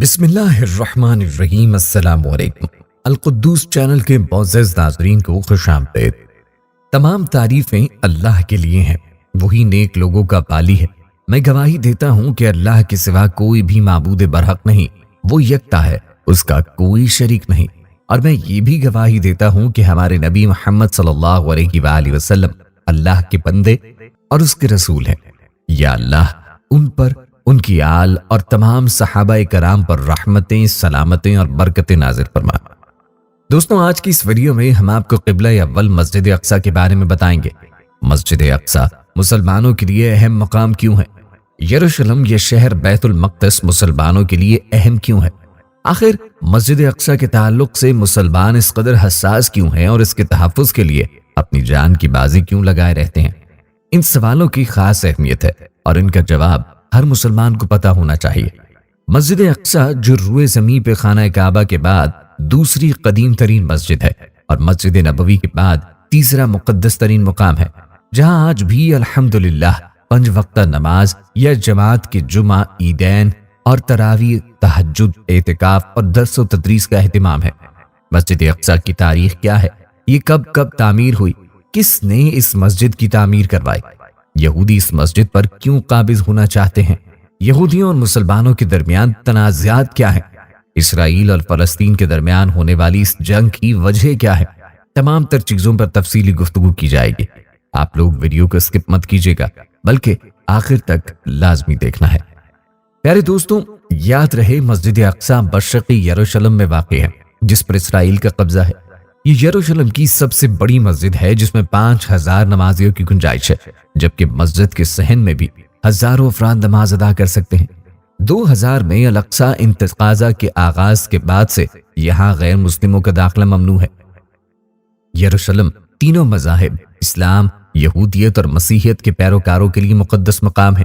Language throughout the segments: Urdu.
بسم اللہ الرحمن الرحیم۔ السلام علیکم۔ القدوس چینل کے معزز ناظرین کو خوش آمدید۔ تمام تعریفیں اللہ کے لیے ہیں، وہی نیک لوگوں کا بالی ہے۔ میں گواہی دیتا ہوں کہ اللہ کے سوا کوئی بھی معبود برحق نہیں، وہ یکتا ہے، اس کا کوئی شریک نہیں۔ اور میں یہ بھی گواہی دیتا ہوں کہ ہمارے نبی محمد صلی اللہ علیہ وآلہ وسلم اللہ کے بندے اور اس کے رسول ہیں۔ یا اللہ ان پر، ان کی آل اور تمام صحابہ کرام پر رحمتیں، سلامتیں اور برکتیں نازل فرما۔ دوستوں، آج کی اس ویڈیو میں ہم آپ کو قبلہ اول مسجد اقصیٰ کے بارے میں بتائیں گے۔ مسجد اقصیٰ مسلمانوں کے لیے اہم مقام کیوں ہے؟ یروشلم یہ شہر بیت المقدس مسلمانوں کے لیے اہم کیوں ہے؟ آخر مسجد اقصیٰ کے تعلق سے مسلمان اس قدر حساس کیوں ہیں اور اس کے تحفظ کے لیے اپنی جان کی بازی کیوں لگائے رہتے ہیں؟ ان سوالوں کی خاص اہمیت ہے اور ان کا جواب ہر مسلمان کو پتہ ہونا چاہیے۔ مسجد اقصیٰ جو روئے زمین پہ خانہ کعبہ کے بعد دوسری قدیم ترین مسجد ہے اور مسجد نبوی کے بعد تیسرا مقدس ترین مقام ہے، جہاں آج بھی الحمدللہ 5 وقتہ نماز یا جماعت کے جمعہ، عیدین اور تراویح، تہجد، اعتکاف اور درس و تدریس کا اہتمام ہے۔ مسجد اقصیٰ کی تاریخ کیا ہے؟ یہ کب تعمیر ہوئی؟ کس نے اس مسجد کی تعمیر کروائی؟ یہودی اس مسجد پر کیوں قابض ہونا چاہتے ہیں؟ یہودیوں اور مسلمانوں کے درمیان تنازعات کیا ہیں؟ اسرائیل اور فلسطین کے درمیان ہونے والی اس جنگ کی وجہ کیا ہے؟ تمام تر چیزوں پر تفصیلی گفتگو کی جائے گی۔ آپ لوگ ویڈیو کو اسکپ مت کیجیے گا، بلکہ آخر تک لازمی دیکھنا ہے۔ پیارے دوستوں، یاد رہے مسجد اقصیٰ مشرقی یروشلم میں واقع ہے، جس پر اسرائیل کا قبضہ ہے۔ یہ یروشلم کی سب سے بڑی مسجد ہے، جس میں 5000 نمازیوں کی گنجائش ہے، جبکہ مسجد کے صحن میں بھی ہزاروں افراد نماز ادا کر سکتے ہیں۔ 2000 میں الاقصیٰ انتقاضہ کے آغاز کے بعد سے یہاں غیر مسلموں کا داخلہ ممنوع ہے۔ یروشلم تینوں مذاہب، اسلام، یہودیت اور مسیحیت کے پیروکاروں کے لیے مقدس مقام ہے۔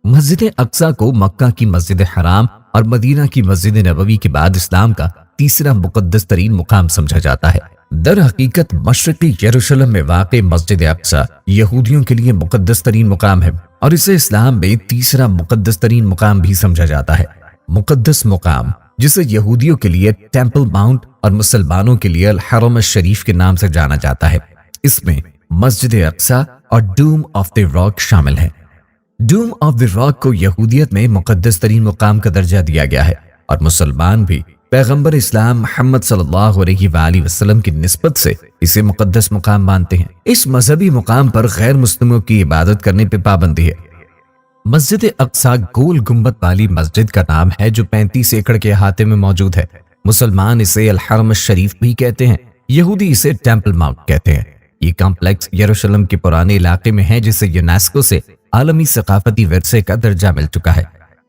مسجد اقصیٰ کو مکہ کی مسجد حرام اور مدینہ کی مسجد نبوی کے بعد اسلام کا تیسرا مقدس ترین مقام سمجھا جاتا ہے۔ در حقیقت مشرقی یروشلم میں واقع مسجد اقصیٰ یہودیوں کے لیے مقدس ترین مقام ہے اور اسے اسلام میں تیسرا مقدس ترین مقام بھی سمجھا جاتا ہے۔ مقدس مقام، جسے یہودیوں کے لیے ٹیمپل ماؤنٹ اور مسلمانوں کے لیے الحرم الشریف کے نام سے جانا جاتا ہے، اس میں مسجد اقصیٰ اور ڈوم آف دی راک شامل ہیں۔ ڈوم آف دی راک کو یہودیت میں مقدس ترین مقام کا درجہ دیا گیا ہے اور مسلمان بھی پیغمبر اسلام محمد صلی اللہ علیہ وآلہ وسلم کی نسبت سے اسے مقدس مقام مانتے ہیں۔ اس مذہبی مقام پر غیر مسلموں کی عبادت کرنے پہ پابندی ہے۔ مسجد اقصیٰ گول گنبد والی مسجد کا نام ہے جو 35 ایکڑ کے احاطے میں موجود ہے۔ مسلمان اسے الحرم الشریف بھی کہتے ہیں، یہودی اسے ٹیمپل ماؤنٹ کہتے ہیں۔ یہ کمپلیکس یروشلم کے پرانے علاقے میں ہے، جسے یونیسکو سے عالمی ثقافتی ورثے کا درجہ مل چکا ہے۔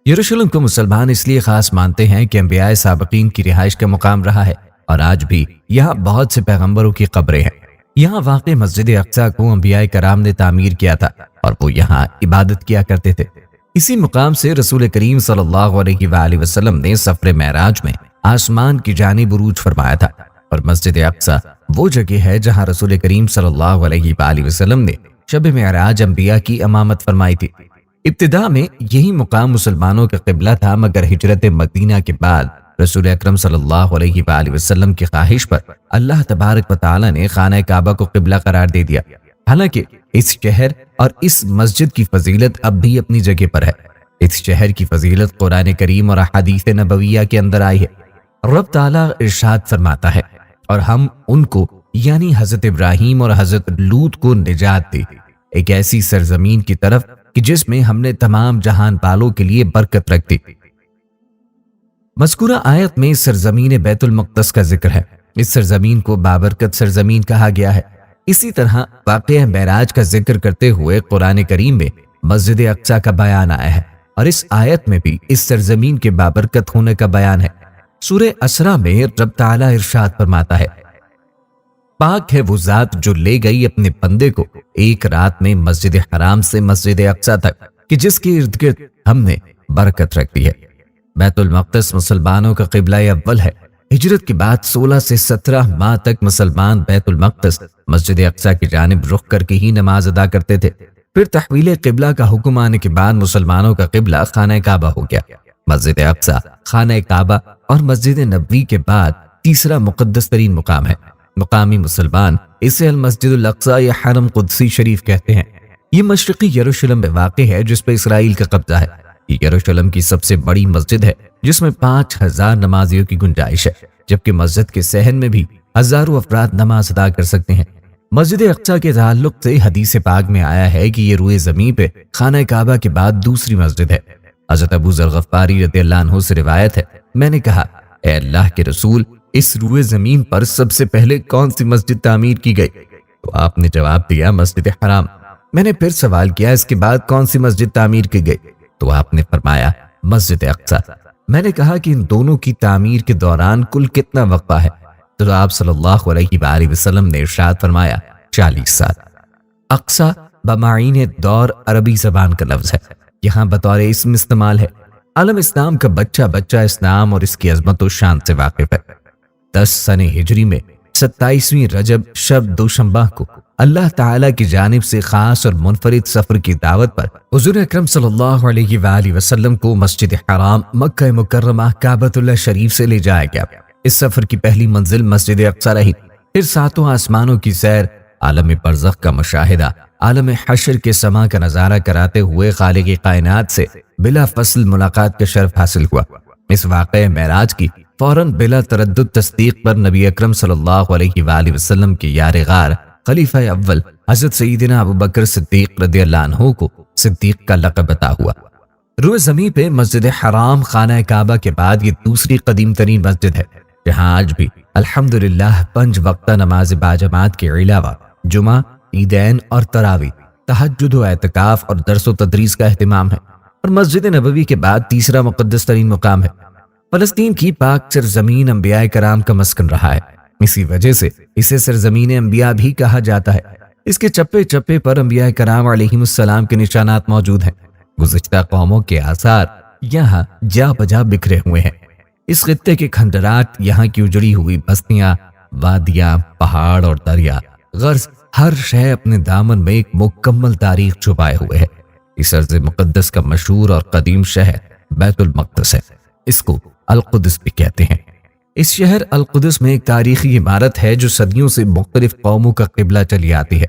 یروشلم کو مسلمان اس لیے خاص مانتے ہیں کہ انبیاء سابقین کی رہائش کا مقام رہا ہے اور آج بھی یہاں بہت سے پیغمبروں کی قبریں ہیں۔ یہاں واقع مسجد اقصیٰ کو انبیاء کرام نے تعمیر کیا تھا اور وہ یہاں عبادت کیا کرتے تھے۔ اسی مقام سے رسول کریم صلی اللہ علیہ وآلہ وسلم نے سفر معراج میں آسمان کی جانب عروج فرمایا تھا، اور مسجد اقصیٰ وہ جگہ ہے جہاں رسول کریم صلی اللہ علیہ وآلہ وسلم نے شب معراج انبیاء کی امامت فرمائی تھی۔ ابتداء میں یہی مقام مسلمانوں کا قبلہ تھا، مگر ہجرت مدینہ کے بعد رسول اکرم صلی اللہ علیہ وآلہ وسلم کی خواہش پر اللہ تبارک و تعالی نے خانہ کعبہ کو قبلہ قرار دے دیا۔ حالانکہ اس شہر اور اس مسجد کی فضیلت اب بھی اپنی جگہ پر ہے۔ اس شہر کی فضیلت قرآن کریم اور احادیث نبویہ کے اندر آئی ہے۔ رب تعالی ارشاد فرماتا ہے، اور ہم ان کو یعنی حضرت ابراہیم اور حضرت لوط کو نجات دی ایک ایسی سرزمین کی طرف کہ جس میں ہم نے تمام جہان والوں کے لیے برکت رکھ دی۔ مذکورہ آیت میں سرزمین بیت المقدس کا ذکر ہے۔ اس سرزمین کو بابرکت سرزمین کہا گیا ہے۔ اسی طرح واقعہ معراج کا ذکر کرتے ہوئے قرآن کریم میں مسجد اقصیٰ کا بیان آیا ہے، اور اس آیت میں بھی اس سرزمین کے بابرکت ہونے کا بیان ہے۔ سورہ اسراء میں رب تعالیٰ ارشاد فرماتا ہے، پاک ہے وہ ذات جو لے گئی اپنے بندے کو ایک رات میں مسجد حرام سے مسجد اقصیٰ تک، کہ جس کے ارد گرد ہم نے برکت رکھ دی ہے۔ بیت المقدس مسلمانوں کا قبلہ اول ہے۔ ہجرت کے بعد 16 سے 17 ماہ تک مسلمان بیت المقدس مسجد اقصیٰ کی جانب رخ کر کے ہی نماز ادا کرتے تھے۔ پھر تحویل قبلہ کا حکم آنے کے بعد مسلمانوں کا قبلہ خانہ کعبہ ہو گیا۔ مسجد اقصی خانہ کعبہ اور مسجد نبوی کے بعد تیسرا مقدس ترین مقام ہے۔ مقامی مسلمان اسے المسجد الاقصی یا حرم قدسی شریف کہتے ہیں۔ یہ مشرقی یروشلم میں واقع ہے جس پر اسرائیل کا قبضہ ہے۔ یہ یروشلم کی سب سے بڑی مسجد ہے جس میں 5000 نمازیوں کی گنجائش ہے، جبکہ مسجد کے صحن میں بھی ہزاروں افراد نماز ادا کر سکتے ہیں۔ مسجد اقصی کے تعلق سے حدیث پاک میں آیا ہے کہ یہ روئے زمین پہ خانہ کعبہ کے بعد دوسری مسجد ہے۔ حضرت ابو ذر غفاری رضی اللہ عنہ سے روایت ہے، میں نے کہا اے اللہ کے رسول، اس روئے زمین پر سب سے پہلے کون سی مسجد تعمیر کی گئی؟ تو آپ نے جواب دیا مسجد حرام۔ میں نے پھر سوال کیا اس کے بعد کون سی مسجد تعمیر کی گئی؟ تو آپ نے فرمایا مسجد اقصی۔ میں نے کہا کہ ان دونوں کی تعمیر کے دوران کل کتنا وقفہ ہے؟ تو آپ صلی اللہ علیہ وآلہ وسلم نے ارشاد فرمایا 40 سال۔ اقصی بمعین دور عربی زبان کا لفظ ہے، یہاں بطور اسم استعمال ہے۔ عالم اسلام کا بچہ بچہ اسلام اور اس کی عظمت و شان سے واقف ہے۔ 10 سنہ ہجری میں 27ویں رجب شب دوشنبہ کو اللہ تعالیٰ کی جانب سے خاص اور منفرد سفر کی دعوت پر حضور اکرم صلی اللہ علیہ وآلہ وسلم کو مسجد حرام مکہ مکرمہ کعبۃ اللہ شریف سے لے جایا گیا۔ اس سفر کی پہلی منزل مسجد اقصی رہی، پھر 7 آسمانوں کی سیر، عالم برزخ کا مشاہدہ، عالم حشر کے سما کا نظارہ کراتے ہوئے خالق کائنات سے بلا فصل ملاقات کا شرف حاصل ہوا۔ اس واقعہ معراج کی فوراً بلا تردد تصدیق پر نبی اکرم صلی اللہ علیہ وآلہ وسلم کے یار غار خلیفہ اول حضرت سیدنا ابو بکر صدیق رضی اللہ عنہ کو صدیق کا لقب عطا ہوا۔ روئے زمین پہ مسجد حرام خانہ کعبہ کے بعد یہ دوسری قدیم ترین مسجد ہے، جہاں آج بھی الحمدللہ 5 وقتہ نماز باجماعت کے علاوہ جمعہ، عیدین اور تراویح، تہجد و اعتکاف اور درس و تدریس کا اہتمام ہے، اور مسجد نبوی کے بعد تیسرا مقدس ترین مقام ہے۔ فلسطین کی پاک سرزمین انبیاء کرام کا مسکن رہا ہے، اسی وجہ سے اسے سرزمین انبیاء بھی کہا جاتا ہے۔ اس کے چپے چپے پر انبیاء کرام علیہم السلام کے نشانات موجود ہیں۔ گزشتہ قوموں کے آثار یہاں جا بجا بکھرے ہوئے ہیں۔ اس خطے کے کھنڈرات، یہاں کی اجڑی ہوئی بستیاں، وادیاں، پہاڑ اور دریا، غرض ہر شے اپنے دامن میں ایک مکمل تاریخ چھپائے ہوئے ہے۔ اس ارض مقدس کا مشہور اور قدیم شہر بیت المقدس ہے، اس کو القدس بھی کہتے ہیں۔ اس شہر القدس میں ایک تاریخی عمارت ہے جو صدیوں سے مختلف قوموں کا قبلہ چلی آتی ہے۔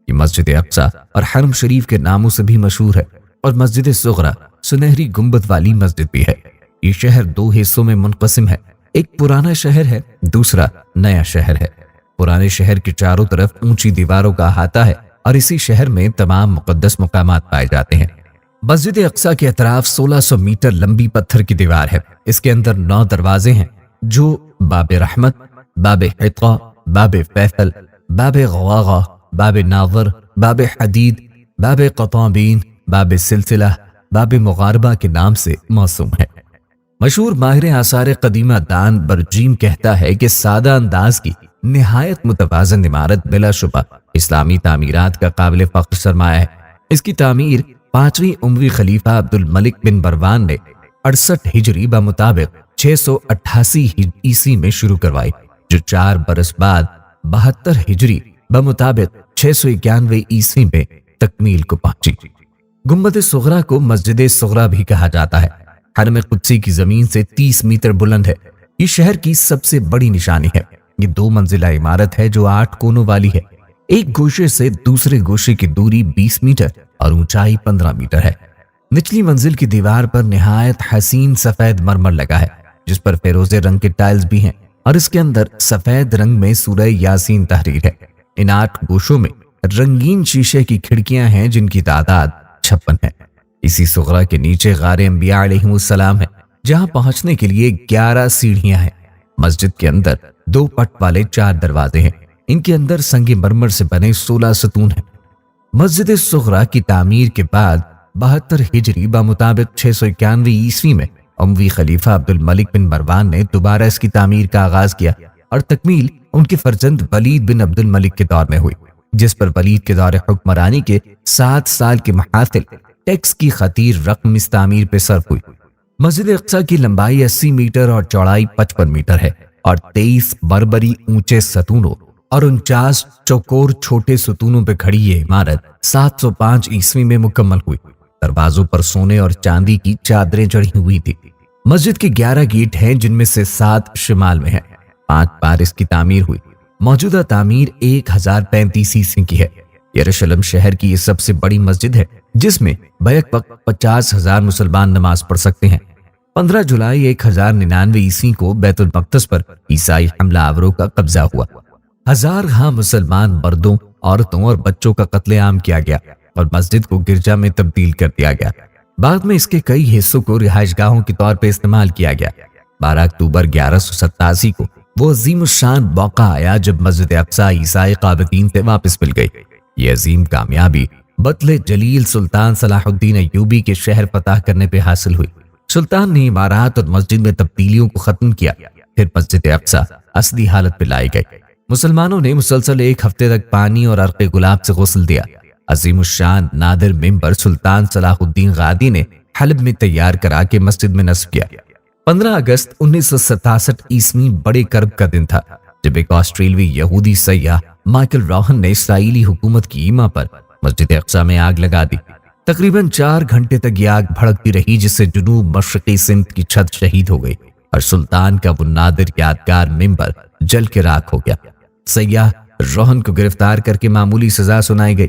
یہ مسجد اقصی اور حرم شریف کے ناموں سے بھی مشہور ہے، اور مسجد صغری سنہری گنبد والی مسجد بھی ہے۔ یہ شہر 2 حصوں میں منقسم ہے، ایک پرانا شہر ہے، دوسرا نیا شہر ہے۔ پرانے شہر کے چاروں طرف اونچی دیواروں کا احاطہ ہے، اور اسی شہر میں تمام مقدس مقامات پائے جاتے ہیں۔ مسجد اقصی کے اطراف 1600 میٹر لمبی پتھر کی دیوار ہے۔ اس کے اندر 9 دروازے ہیں جو باب رحمت، باب عتقہ، باب فیصل، باب غواغہ، باب ناظر، باب حدید، باب قطابین، باب سلسلہ، باب مغاربہ کے نام سے موسوم ہے۔ مشہور ماہر آثار قدیمہ دان برجیم کہتا ہے کہ سادہ انداز کی نہایت متوازن عمارت بلا شبہ اسلامی تعمیرات کا قابل فخر سرمایہ ہے۔ اس کی تعمیر 5ویں اموی خلیفہ عبد الملک بن مروان نے 68 ہجری بمطابق 688 عیسوی میں شروع کروائی، جو 4 برس بعد 72 ہجری بمطابق 691 عیسوی میں تکمیل کو پہنچی۔ گنبد صغری کو مسجد صغری بھی کہا جاتا ہے۔ حرم قدسی کی زمین سے 30 میٹر بلند ہے۔ یہ شہر کی سب سے بڑی نشانی ہے۔ یہ 2 منزلہ عمارت ہے جو 8 کونوں والی ہے۔ ایک گوشے سے دوسرے گوشے کی دوری 20 میٹر اور اونچائی 15 میٹر ہے۔ نچلی منزل کی دیوار پر نہایت حسین سفید مرمر لگا ہے، جس پر فیروزے رنگ کے ٹائلز بھی ہیں، اور اس کے اندر سفید رنگ میں سورہ یاسین تحریر ہے۔ ان 8 گوشوں میں رنگین شیشے کی کھڑکیاں ہیں جن کی تعداد 56 ہے۔ اسی صغری کے نیچے غار انبیاء علیہم السلام ہے، جہاں پہنچنے کے لیے 11 سیڑھیاں ہیں۔ مسجد کے اندر 2 پٹ والے 4 دروازے ہیں، ان کے اندر سنگ مرمر سے بنے 16 ستون ہیں۔ مسجد صغری کی تعمیر کے بعد 72 ہجری بمطابق 691 عیسوی میں اموی خلیفہ عبد الملک بن مروان نے دوبارہ اس کی تعمیر کا آغاز کیا، اور تکمیل ان کے فرزند ولید بن عبد الملک کے دور میں ہوئی، جس پر ولید کے دور حکمرانی کے 7 سال کے محاصل ٹیکس کی خطیر رقم اس تعمیر پہ صرف ہوئی۔ مسجد اقصی کی لمبائی 80 میٹر اور چوڑائی 55 میٹر ہے، اور 23 بربری اونچے ستونوں اور 49 چوکور چھوٹے ستونوں پہ کھڑی یہ عمارت 705 عیسوی میں مکمل ہوئی۔ دروازوں پر سونے اور چاندی کی چادریں چڑھی ہوئی تھی۔ مسجد کے 11 گیٹ ہیں جن میں سے 7 شمال میں ہیں۔ 5 بار اس کی تعمیر ہوئی۔ موجودہ تعمیر 1035 عیسوی کی ہے۔ یروشلم شہر کی یہ سب سے بڑی مسجد ہے جس میں بیک وقت 50,000 مسلمان نماز پڑھ سکتے ہیں۔ 15 جولائی 1099 عیسوی کو بیت المقدس پر عیسائی حملہ آوروں کا قبضہ ہوا۔ ہزارہا مسلمان مردوں، عورتوں اور بچوں کا قتل عام کیا گیا اور مسجد کو گرجا میں تبدیل کر دیا گیا۔ بعد میں اس کے کئی حصوں کو رہائش گاہوں کے طور پہ استعمال کیا گیا۔ 12 اکتوبر 1187 کو وہ عظیم الشان موقع آیا جب مسجد اقصی عیسائی قابطین سے واپس مل گئی۔ یہ عظیم کامیابی بطل جلیل سلطان صلاح الدین ایوبی کے شہر فتح کرنے پہ حاصل ہوئی۔ سلطان نے عمارات اور مسجد میں تبدیلیوں کو ختم کیا، پھر مسجد اقصی اصلی حالت پہ لائی گئی۔ مسلمانوں نے مسلسل 1 ہفتے تک پانی اور عرق گلاب سے غسل دیا۔ عظیم الشان نادر ممبر سلطان صلاح الدین غادی نے حلب میں تیار کرا کے مسجد میں نصب کیا۔ 15 اگست 1967 عیسوی بڑے کرب کا دن تھا جب ایک آسٹریلوی یہودی سیاح مائیکل روہن نے اسرائیلی حکومت کی ایما پر مسجد اقصی میں آگ لگا دی۔ تقریباً 4 گھنٹے تک یہ آگ بھڑکتی رہی جس سے جنوب مشرقی سمت کی چھت شہید ہو گئی اور سلطان کا وہ نادر یادگار ممبر جل کے راکھ ہو گیا۔ سیاح روہن کو گرفتار کر کے معمولی سزا سنائی گئی۔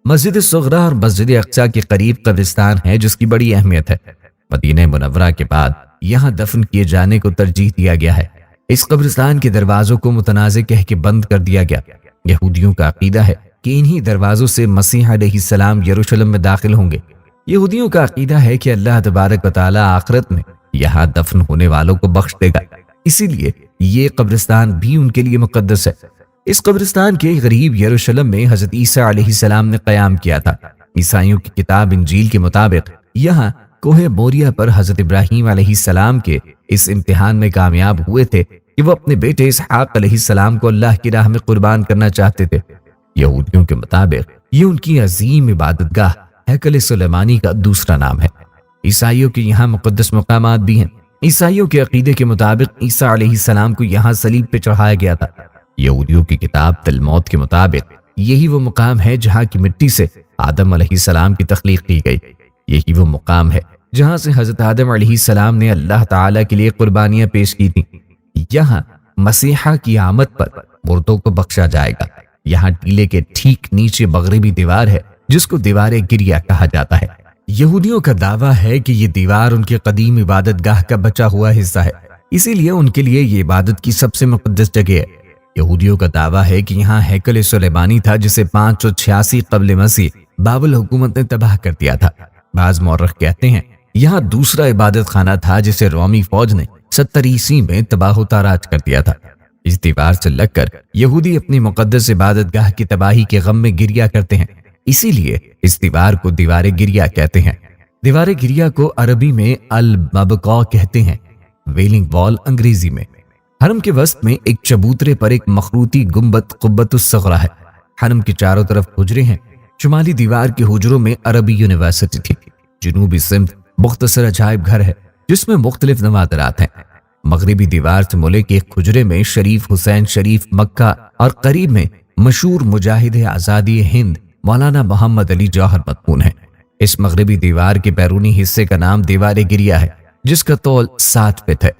مسجد صغرا اور مسجد اقصی کے قریب قبرستان ہے جس کی بڑی اہمیت ہے۔ مدینہ منورہ کے بعد یہاں دفن کیے جانے کو ترجیح دیا گیا ہے۔ اس قبرستان کے دروازوں کو متنازع کہہ کے بند کر دیا گیا۔ یہودیوں کا عقیدہ ہے کہ انہی دروازوں سے مسیح علیہ السلام یروشلم میں داخل ہوں گے۔ یہودیوں کا عقیدہ ہے کہ اللہ تبارک و تعالی آخرت میں یہاں دفن ہونے والوں کو بخش دے گا، اسی لیے یہ قبرستان بھی ان کے لیے مقدس ہے۔ اس قبرستان کے قریب یروشلم میں حضرت عیسیٰ علیہ السلام نے قیام کیا تھا۔ عیسائیوں کی کتاب انجیل کے مطابق یہاں کوہ موریا پر حضرت ابراہیم علیہ السلام کے اس امتحان میں کامیاب ہوئے تھے کہ وہ اپنے بیٹے اسحاق علیہ السلام کو اللہ کی راہ میں قربان کرنا چاہتے تھے۔ یہودیوں کے مطابق یہ ان کی عظیم عبادت گاہ ہیکل سلیمانی کا دوسرا نام ہے۔ عیسائیوں کے یہاں مقدس مقامات بھی ہیں۔ عیسائیوں کے عقیدے کے مطابق عیسیٰ علیہ السلام کو یہاں صلیب پہ چڑھایا گیا تھا۔ یہودیوں کی کتاب تلمود کے مطابق یہی وہ مقام ہے جہاں کی مٹی سے آدم علیہ السلام کی تخلیق کی گئی۔ یہی وہ مقام ہے جہاں سے حضرت آدم علیہ السلام نے اللہ تعالیٰ کے لیے قربانیاں پیش کی تھیں۔ یہاں مسیحا کی آمد پر مردوں کو بخشا جائے گا۔ یہاں ٹیلے کے ٹھیک نیچے مغربی دیوار ہے جس کو دیوار گریا کہا جاتا ہے۔ یہودیوں کا دعویٰ ہے کہ یہ دیوار ان کے قدیم عبادت گاہ کا بچا ہوا حصہ ہے، اسی لیے ان کے لیے یہ عبادت کی سب سے مقدس جگہ ہے۔ یہودیوں کا دعویٰ ہے کہ یہاں ہیکل سلیمانی تھا جسے 586 قبل مسیح بابل حکومت نے تباہ کر دیا تھا۔ بعض مورخ کہتے ہیں یہاں دوسرا عبادت خانہ تھا جسے رومی فوج نے 70 عیسوی میں تباہ و تاراج کر دیا تھا۔ اس دیوار سے لگ کر یہودی اپنی مقدس عبادت گاہ کی تباہی کے غم میں گریا کرتے ہیں، اسی لیے اس دیوار کو دیوار گریا کہتے ہیں۔ دیوار گریا کو عربی میں المبقع کہتے ہیں، ویلنگ وال انگریزی میں۔ حرم کے وسط میں ایک چبوترے پر ایک مخروطی گنبد قبۃ الصغرا ہے۔ حرم کے چاروں طرف حجرے ہیں۔ شمالی دیوار کے حجروں میں عربی یونیورسٹی تھی۔ جنوبی سمت مختصر عجائب گھر ہے جس میں مختلف نوادرات ہیں۔ مغربی دیوار سے ملے کے ایک حجرے میں شریف حسین شریف مکہ اور قریب میں مشہور مجاہد آزادی ہند مولانا محمد علی جوہر مدفون ہیں۔ اس مغربی دیوار کے بیرونی حصے کا نام دیوار گریا ہے جس کا طول 7 فٹ ہے۔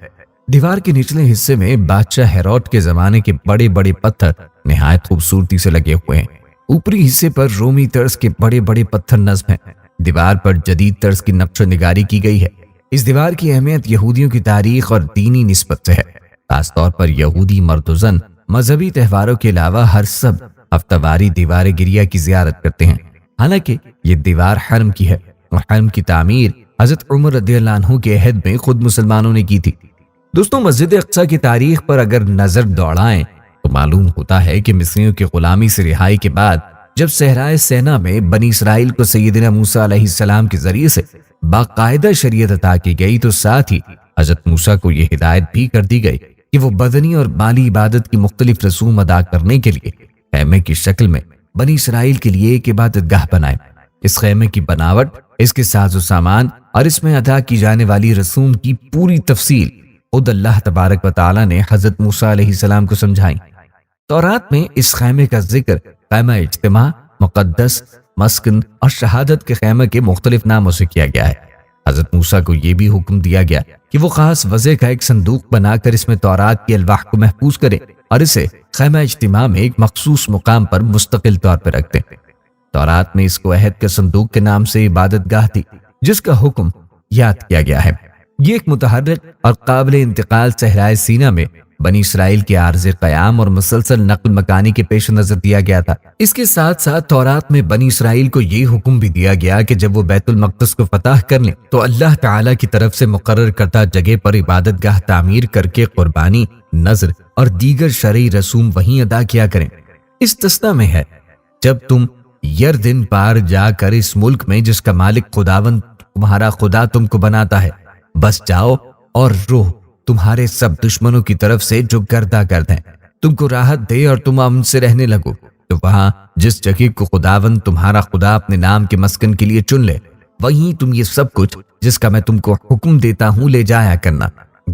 دیوار کے نچلے حصے میں بادشاہ ہیروڈ کے زمانے کے بڑے بڑے پتھر نہایت خوبصورتی سے لگے ہوئے ہیں۔ اوپری حصے پر رومی طرز کے بڑے بڑے پتھر نصب ہیں۔ دیوار پر جدید طرز کی نقش و نگاری کی گئی ہے۔ اس دیوار کی اہمیت یہودیوں کی تاریخ اور دینی نسبت سے ہے۔ خاص طور پر یہودی مرد و زن مذہبی تہواروں کے علاوہ ہر سب ہفتہ واری دیوار گریا کی زیارت کرتے ہیں۔ حالانکہ یہ دیوار حرم کی ہے اور حرم کی تعمیر حضرت عمر رضی اللہ عنہ کے عہد میں خود مسلمانوں نے کی تھی۔ دوستوں، مسجد اقصی کی تاریخ پر اگر نظر دوڑائیں تو معلوم ہوتا ہے کہ مصریوں کی غلامی سے رہائی کے بعد جب صحرائے سینا میں بنی اسرائیل کو سیدنا موسیٰ علیہ السلام کے ذریعے سے باقاعدہ شریعت عطا کی گئی تو ساتھ ہی حضرت موسیٰ کو یہ ہدایت بھی کر دی گئی کہ وہ بدنی اور مالی عبادت کی مختلف رسوم ادا کرنے کے لیے خیمے کی شکل میں بنی اسرائیل کے لیے ایک عبادت گاہ بنائے۔ اس خیمے کی بناوٹ، اس کے ساز و سامان اور اس میں ادا کی جانے والی رسوم کی پوری تفصیل خود اللہ تبارک و تعالی نے حضرت موسیٰ علیہ السلام کو سمجھائی۔ تورات میں اس خیمے کا ذکر خیمہ اجتماع، مقدس، مسکن اور شہادت کے خیمے کے مختلف ناموں سے کیا گیا ہے۔ حضرت موسیٰ کو یہ بھی حکم دیا گیا کہ وہ خاص وضع کا ایک صندوق بنا کر اس میں تورات کی الواح کو محفوظ کرے اور اسے خیمہ اجتماع میں ایک مخصوص مقام پر مستقل طور پر رکھ دیں۔ تورات میں اس کو عہد کے صندوق کے نام سے عبادت گاہ تھی، جس کا حکم یاد کیا گیا ہے۔ یہ ایک متحرک اور قابل انتقال صحرائے سینا میں بنی اسرائیل کے عارض قیام اور مسلسل نقل مکانی کے پیش نظر دیا گیا تھا۔ اس کے ساتھ ساتھ تورات میں بنی اسرائیل کو یہ حکم بھی دیا گیا کہ جب وہ بیت المقدس کو فتح کر لیں تو اللہ تعالیٰ کی طرف سے مقرر کردہ جگہ پر عبادت گاہ تعمیر کر کے قربانی، نذر اور دیگر شرعی رسوم وہیں ادا کیا کریں۔ استثناء میں ہے جب تم یردن پار جا کر اس ملک میں جس کا مالک خداوند تمہارا خدا تم کو بناتا ہے بس جاؤ اور روح تمہارے سب دشمنوں کی طرف سے جو گردہ گرد ہیں تم کو راحت دے اور تم امن سے رہنے لگو، تو وہاں جس جگہ کو خداوند تمہارا خدا اپنے نام کے مسکن کے لیے چن لے وہیں تم یہ سب کچھ جس کا میں تم کو حکم دیتا ہوں لے جایا کرنا،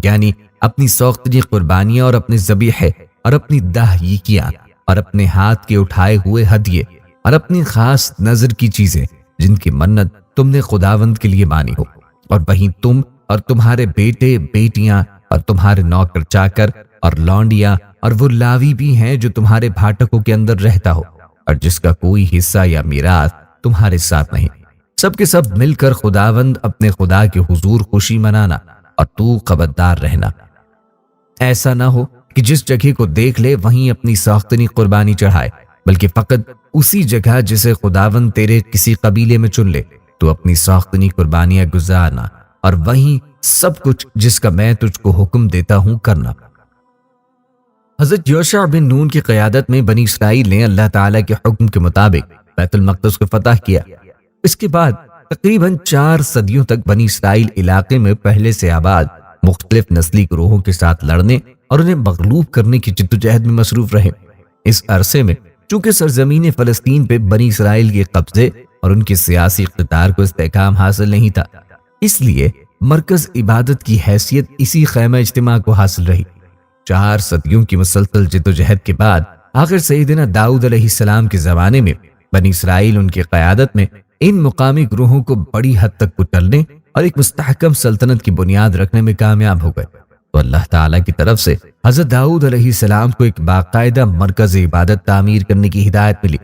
یعنی اپنی سوختگی قربانیاں اور اپنے ذبیحے اور اپنی داہیکیاں اور اپنے ہاتھ کے اٹھائے ہوئے ہدیے اور اپنی خاص نظر کی چیزیں جن کی منت تم نے خداوند کے لیے مانی ہو، اور وہیں تم اور تمہارے بیٹے بیٹیاں اور تمہارے نوکر چاکر اور لونڈیاں اور وہ لاوی بھی ہیں جو تمہارے بھاٹکوں کے اندر رہتا ہو اور جس کا کوئی حصہ یا میراث تمہارے ساتھ نہیں، سب کے سب مل کر خداوند اپنے خدا کے حضور خوشی منانا اور تو خبردار رہنا۔ ایسا نہ ہو کہ جس جگہ کو دیکھ لے وہیں اپنی ساختنی قربانی چڑھائے، بلکہ فقط اسی جگہ جسے خداوند تیرے کسی قبیلے میں چن لے تو اپنی ساختنی قربانیاں گزارنا اور وہیں سب کچھ جس کا میں تجھ کو حکم دیتا ہوں کرنا۔ حضرت یوشع بن نون کی قیادت میں بنی اسرائیل نے اللہ تعالیٰ کے حکم کے مطابق بیت المقدس کو فتح کیا۔ اس کے بعد تقریباً 4 صدیوں تک بنی اسرائیل علاقے میں پہلے سے آباد مختلف نسلی گروہوں کے ساتھ لڑنے اور انہیں مغلوب کرنے کی جدوجہد میں مصروف رہے۔ اس عرصے میں چونکہ سرزمین فلسطین پہ بنی اسرائیل کے قبضے اور ان کے سیاسی اقتدار کو استحکام حاصل نہیں تھا، اس لیے مرکز عبادت کی حیثیت اسی خیمہ اجتماع کو حاصل رہی۔ 4 صدیوں کی مسلسل جدوجہد کے بعد آخر سیدنا داؤد علیہ السلام کے زمانے میں بنی اسرائیل ان کی قیادت میں ان مقامی گروہوں کو بڑی حد تک کچلنے اور ایک مستحکم سلطنت کی بنیاد رکھنے میں کامیاب ہو گئے، تو اللہ تعالیٰ کی طرف سے حضرت داؤد علیہ السلام کو ایک باقاعدہ مرکز عبادت تعمیر کرنے کی ہدایت ملی۔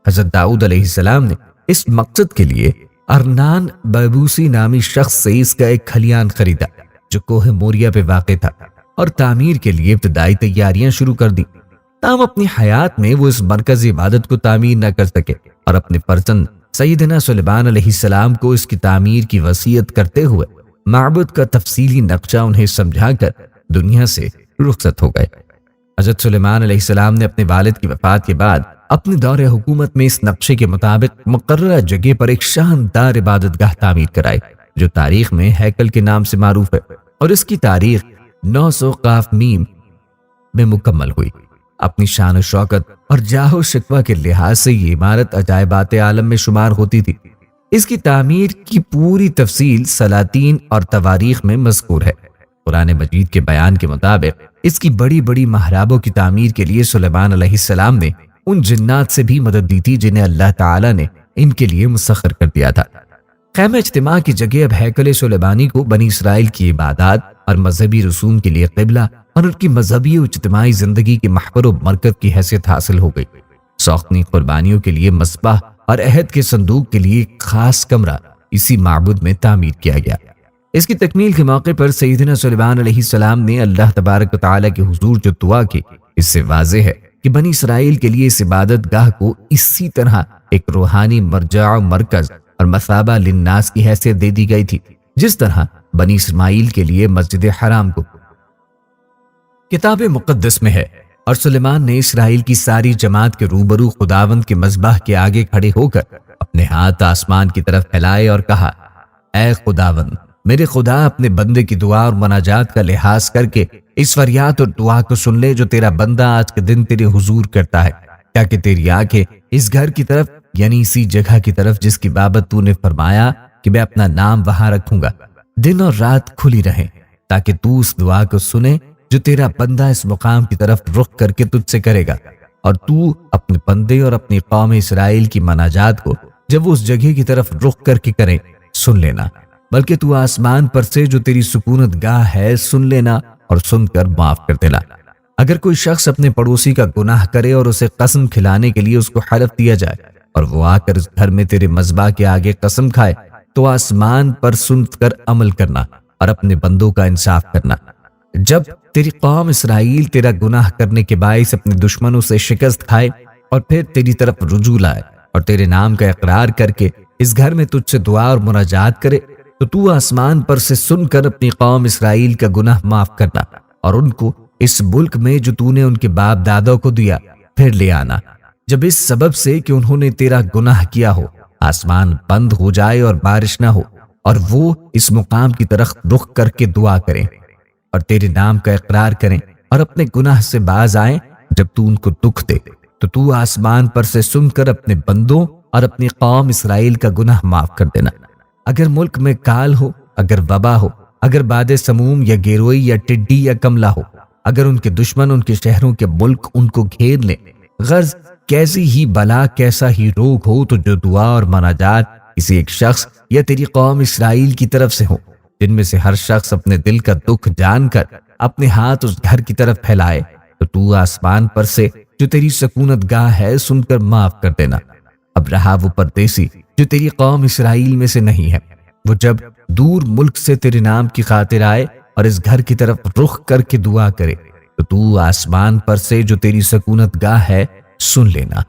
حضرت داؤد علیہ السلام نے اس مقصد کے لیے ارنان بیبوسی نامی شخص سے اس کا ایک کھلیان خریدا جو کوہ موریا پہ واقع تھا اور تعمیر کے لیے ابتدائی تیاریاں شروع کر دی۔ تاہم اپنی حیات میں وہ اس مرکز عبادت کو تعمیر نہ کر سکے اور اپنے فرزند سیدنا سلیمان علیہ السلام کو اس کی تعمیر کی وصیت کرتے ہوئے معبد کا تفصیلی نقشہ انہیں سمجھا کر دنیا سے رخصت ہو گئے۔ حضرت سلیمان علیہ السلام نے اپنے والد کی وفات کے بعد اپنے دور حکومت میں اس نقشے کے مطابق مقررہ جگہ پر ایک شاندار عبادت گاہ تعمیر کرائی جو تاریخ میں ہیکل کے نام سے معروف ہے، اور اس کی تاریخ 900 قاف میم میں مکمل ہوئی۔ اپنی شان و شوکت اور جاہ و شکوہ کے لحاظ سے یہ عمارت عجائبات عالم میں شمار ہوتی تھی۔ اس کی تعمیر کی پوری تفصیل سلاطین اور تواریخ میں مذکور ہے۔ قرآن مجید کے بیان کے مطابق اس کی بڑی بڑی محرابوں کی تعمیر کے لیے سلیمان علیہ السلام نے ان جنات سے بھی مدد لی تھی جنہیں اللہ تعالیٰ نے ان کے لیے مسخر کر دیا تھا۔ خیمہ اجتماع کی جگہ اب ہیکل سلیمانی کو بنی اسرائیل کی عبادات اور مذہبی رسوم کے لیے قبلہ اور ان کی مذہبی و اجتماعی زندگی کے محور و مرکز کی حیثیت حاصل ہو گئی۔ سوختنی قربانیوں کے لیے مذبح اور عہد کے صندوق کے لیے ایک خاص کمرہ اسی معبد میں تعمیر کیا گیا۔ اس کی تکمیل کے موقع پر سیدنا سلیمان علیہ السلام نے اللہ تبارک و تعالیٰ کے حضور جو دعا کی، اس سے واضح ہے کہ بنی اسرائیل کے لیے اس عبادت گاہ کو اسی طرح ایک روحانی مرجع و مرکز اور مثابہ للناس کی حیثیت دے دی گئی تھی، جس طرح بنی اسماعیل کے لیے مسجد حرام کو۔ کتاب مقدس میں ہے، اور سلیمان نے اسرائیل کی ساری جماعت کے روبرو خداوند کے مذبح کے آگے کھڑے ہو کر اپنے ہاتھ آسمان کی طرف پھیلائے اور کہا، اے خداوند، میرے خدا، اپنے بندے کی دعا اور مناجات کا لحاظ کر کے اس فریاد اور دعا کو سن لے جو تیرا بندہ آج کے دن تیرے حضور کرتا ہے، تاکہ تیری آنکھیں اس گھر کی طرف، یعنی اسی جگہ کی طرف جس کی بابت تو نے فرمایا کہ میں اپنا نام وہاں رکھوں گا، دن اور رات کھلی رہیں، تاکہ تو اس دعا کو سنے جو تیرا بندہ اس مقام کی طرف رخ کر کے تجھ سے کرے گا، اور تو اپنے بندے اور اپنی قوم اسرائیل کی مناجات کو جب وہ اس جگہ کی طرف رخ کر کے کریں سن لینا، بلکہ تو آسمان پر سے جو تیری سکونت گاہ ہے سن لینا اور سن کر معاف کر دینا۔ اگر کوئی شخص اپنے پڑوسی کا گناہ کرے اور اسے قسم کھلانے کے لیے اس کو حلف دیا جائے اور وہ آ کر اس گھر میں تیرے مذبح کے آگے قسم کھائے تو آسمان پر سن کر عمل کرنا اور اپنے بندوں کا انصاف کرنا۔ جب تیری قوم اسرائیل تیرا گناہ کرنے کے باعث اپنے دشمنوں سے شکست کھائے اور پھر تیری طرف رجوع لائے اور تیرے نام کا اقرار کر کے اس گھر میں تجھ سے دعا اور مناجات کرے تو آسمان پر سے سن کر اپنی قوم اسرائیل کا گناہ معاف کرنا اور ان کو اس ملک میں جو تو نے ان کے باپ دادوں کو دیا پھر لے آنا، جب اس سبب سے کہ انہوں نے تیرا گناہ کیا ہو آسمان بند ہو جائے اور بارش نہ ہو اور وہ اس مقام کی طرف رخ کر کے دعا کریں اور تیرے نام کا اقرار کریں اور اپنے گناہ سے باز آئیں، جب تو ان کو دکھ دے تو آسمان پر سے سن کر اپنے بندوں اور اپنی قوم اسرائیل کا گناہ معاف کر دینا۔ اگر ملک میں کال ہو، اگر وبا ہو، اگر باد سموم یا گیروئی یا ٹڈی یا کملا ہو، اگر ان کے دشمن ان کے شہروں کے ملک ان کو گھیر لیں، غرض کیسی ہی بلا کیسا ہی روگ ہو، تو جو دعا اور مناجات کسی ایک شخص یا تیری قوم اسرائیل کی طرف سے ہو، جن میں سے ہر شخص اپنے دل کا دکھ جان کر اپنے ہاتھ اس گھر کی طرف پھیلائے تو آسمان پر سے جو تیری سکونت گاہ ہے سن کر معاف کر دینا۔ اب رہا وہ پردیسی جو تیری قوم اسرائیل میں سے نہیں ہے، وہ جب دور ملک سے تیرے نام کی خاطر آئے اور اس گھر کی طرف رخ کر کے دعا کرے تو آسمان پر سے جو تیری سکونت گاہ ہے سن لینا۔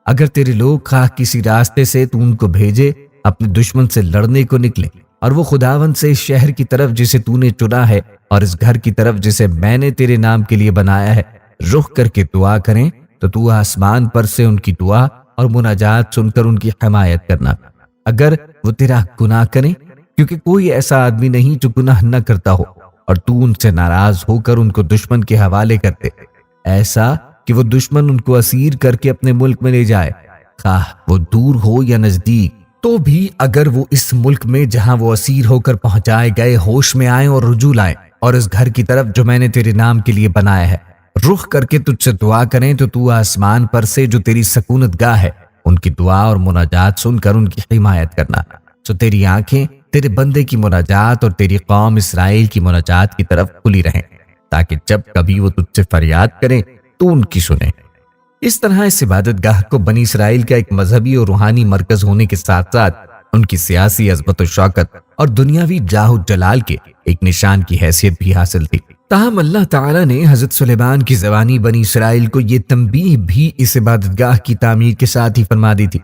اگر تیرے لوگ خواہ کسی راستے سے تو ان کو بھیجے اپنے دشمن سے لڑنے کو نکلے اور وہ خداوند سے اس شہر کی طرف جسے تو نے چنا ہے اور اس گھر کی طرف جسے میں نے تیرے نام کے لیے بنایا ہے رخ کر کے دعا کریں تو آسمان پر سے ان کی دعا اور مناجات سن کر ان کی حمایت کرنا۔ اگر وہ تیرا گناہ کریں، کیونکہ کوئی ایسا آدمی نہیں جو گناہ نہ کرتا ہو، اور تو ان سے ناراض ہو کر ان کو دشمن کے حوالے کرتے، ایسا کہ وہ دشمن ان کو اسیر کر کے اپنے ملک میں لے جائے، خواہ وہ دور ہو یا نزدیک، تو بھی اگر وہ اس ملک میں جہاں وہ اسیر ہو کر پہنچائے گئے ہوش میں آئیں اور رجوع لائیں اور اس گھر کی طرف جو میں نے تیرے نام کے لیے بنایا ہے رخ کر کے تجھ سے دعا کریں تو آسمان پر سے جو تیری سکونت گاہ ہے ان کی دعا اور مناجات سن کر ان کی حمایت کرنا، تو تیری آنکھیں تیرے بندے کی مناجات اور تیری قوم اسرائیل کی مناجات کی طرف کھلی رہیں، تاکہ جب کبھی وہ تجھ سے فریاد کریں تو ان کی سنیں۔ اس طرح اس عبادت گاہ کو بنی اسرائیل کا ایک مذہبی اور روحانی مرکز ہونے کے ساتھ ساتھ ان کی سیاسی عظمت و شوکت اور دنیاوی جاہ و جلال کے ایک نشان کی حیثیت بھی حاصل تھی۔ تاہم اللہ تعالیٰ نے حضرت سلیمان کی زبانی بنی اسرائیل کو یہ تنبیہ بھی اس عبادت گاہ کی تعمیر کے ساتھ ہی فرما دی تھی،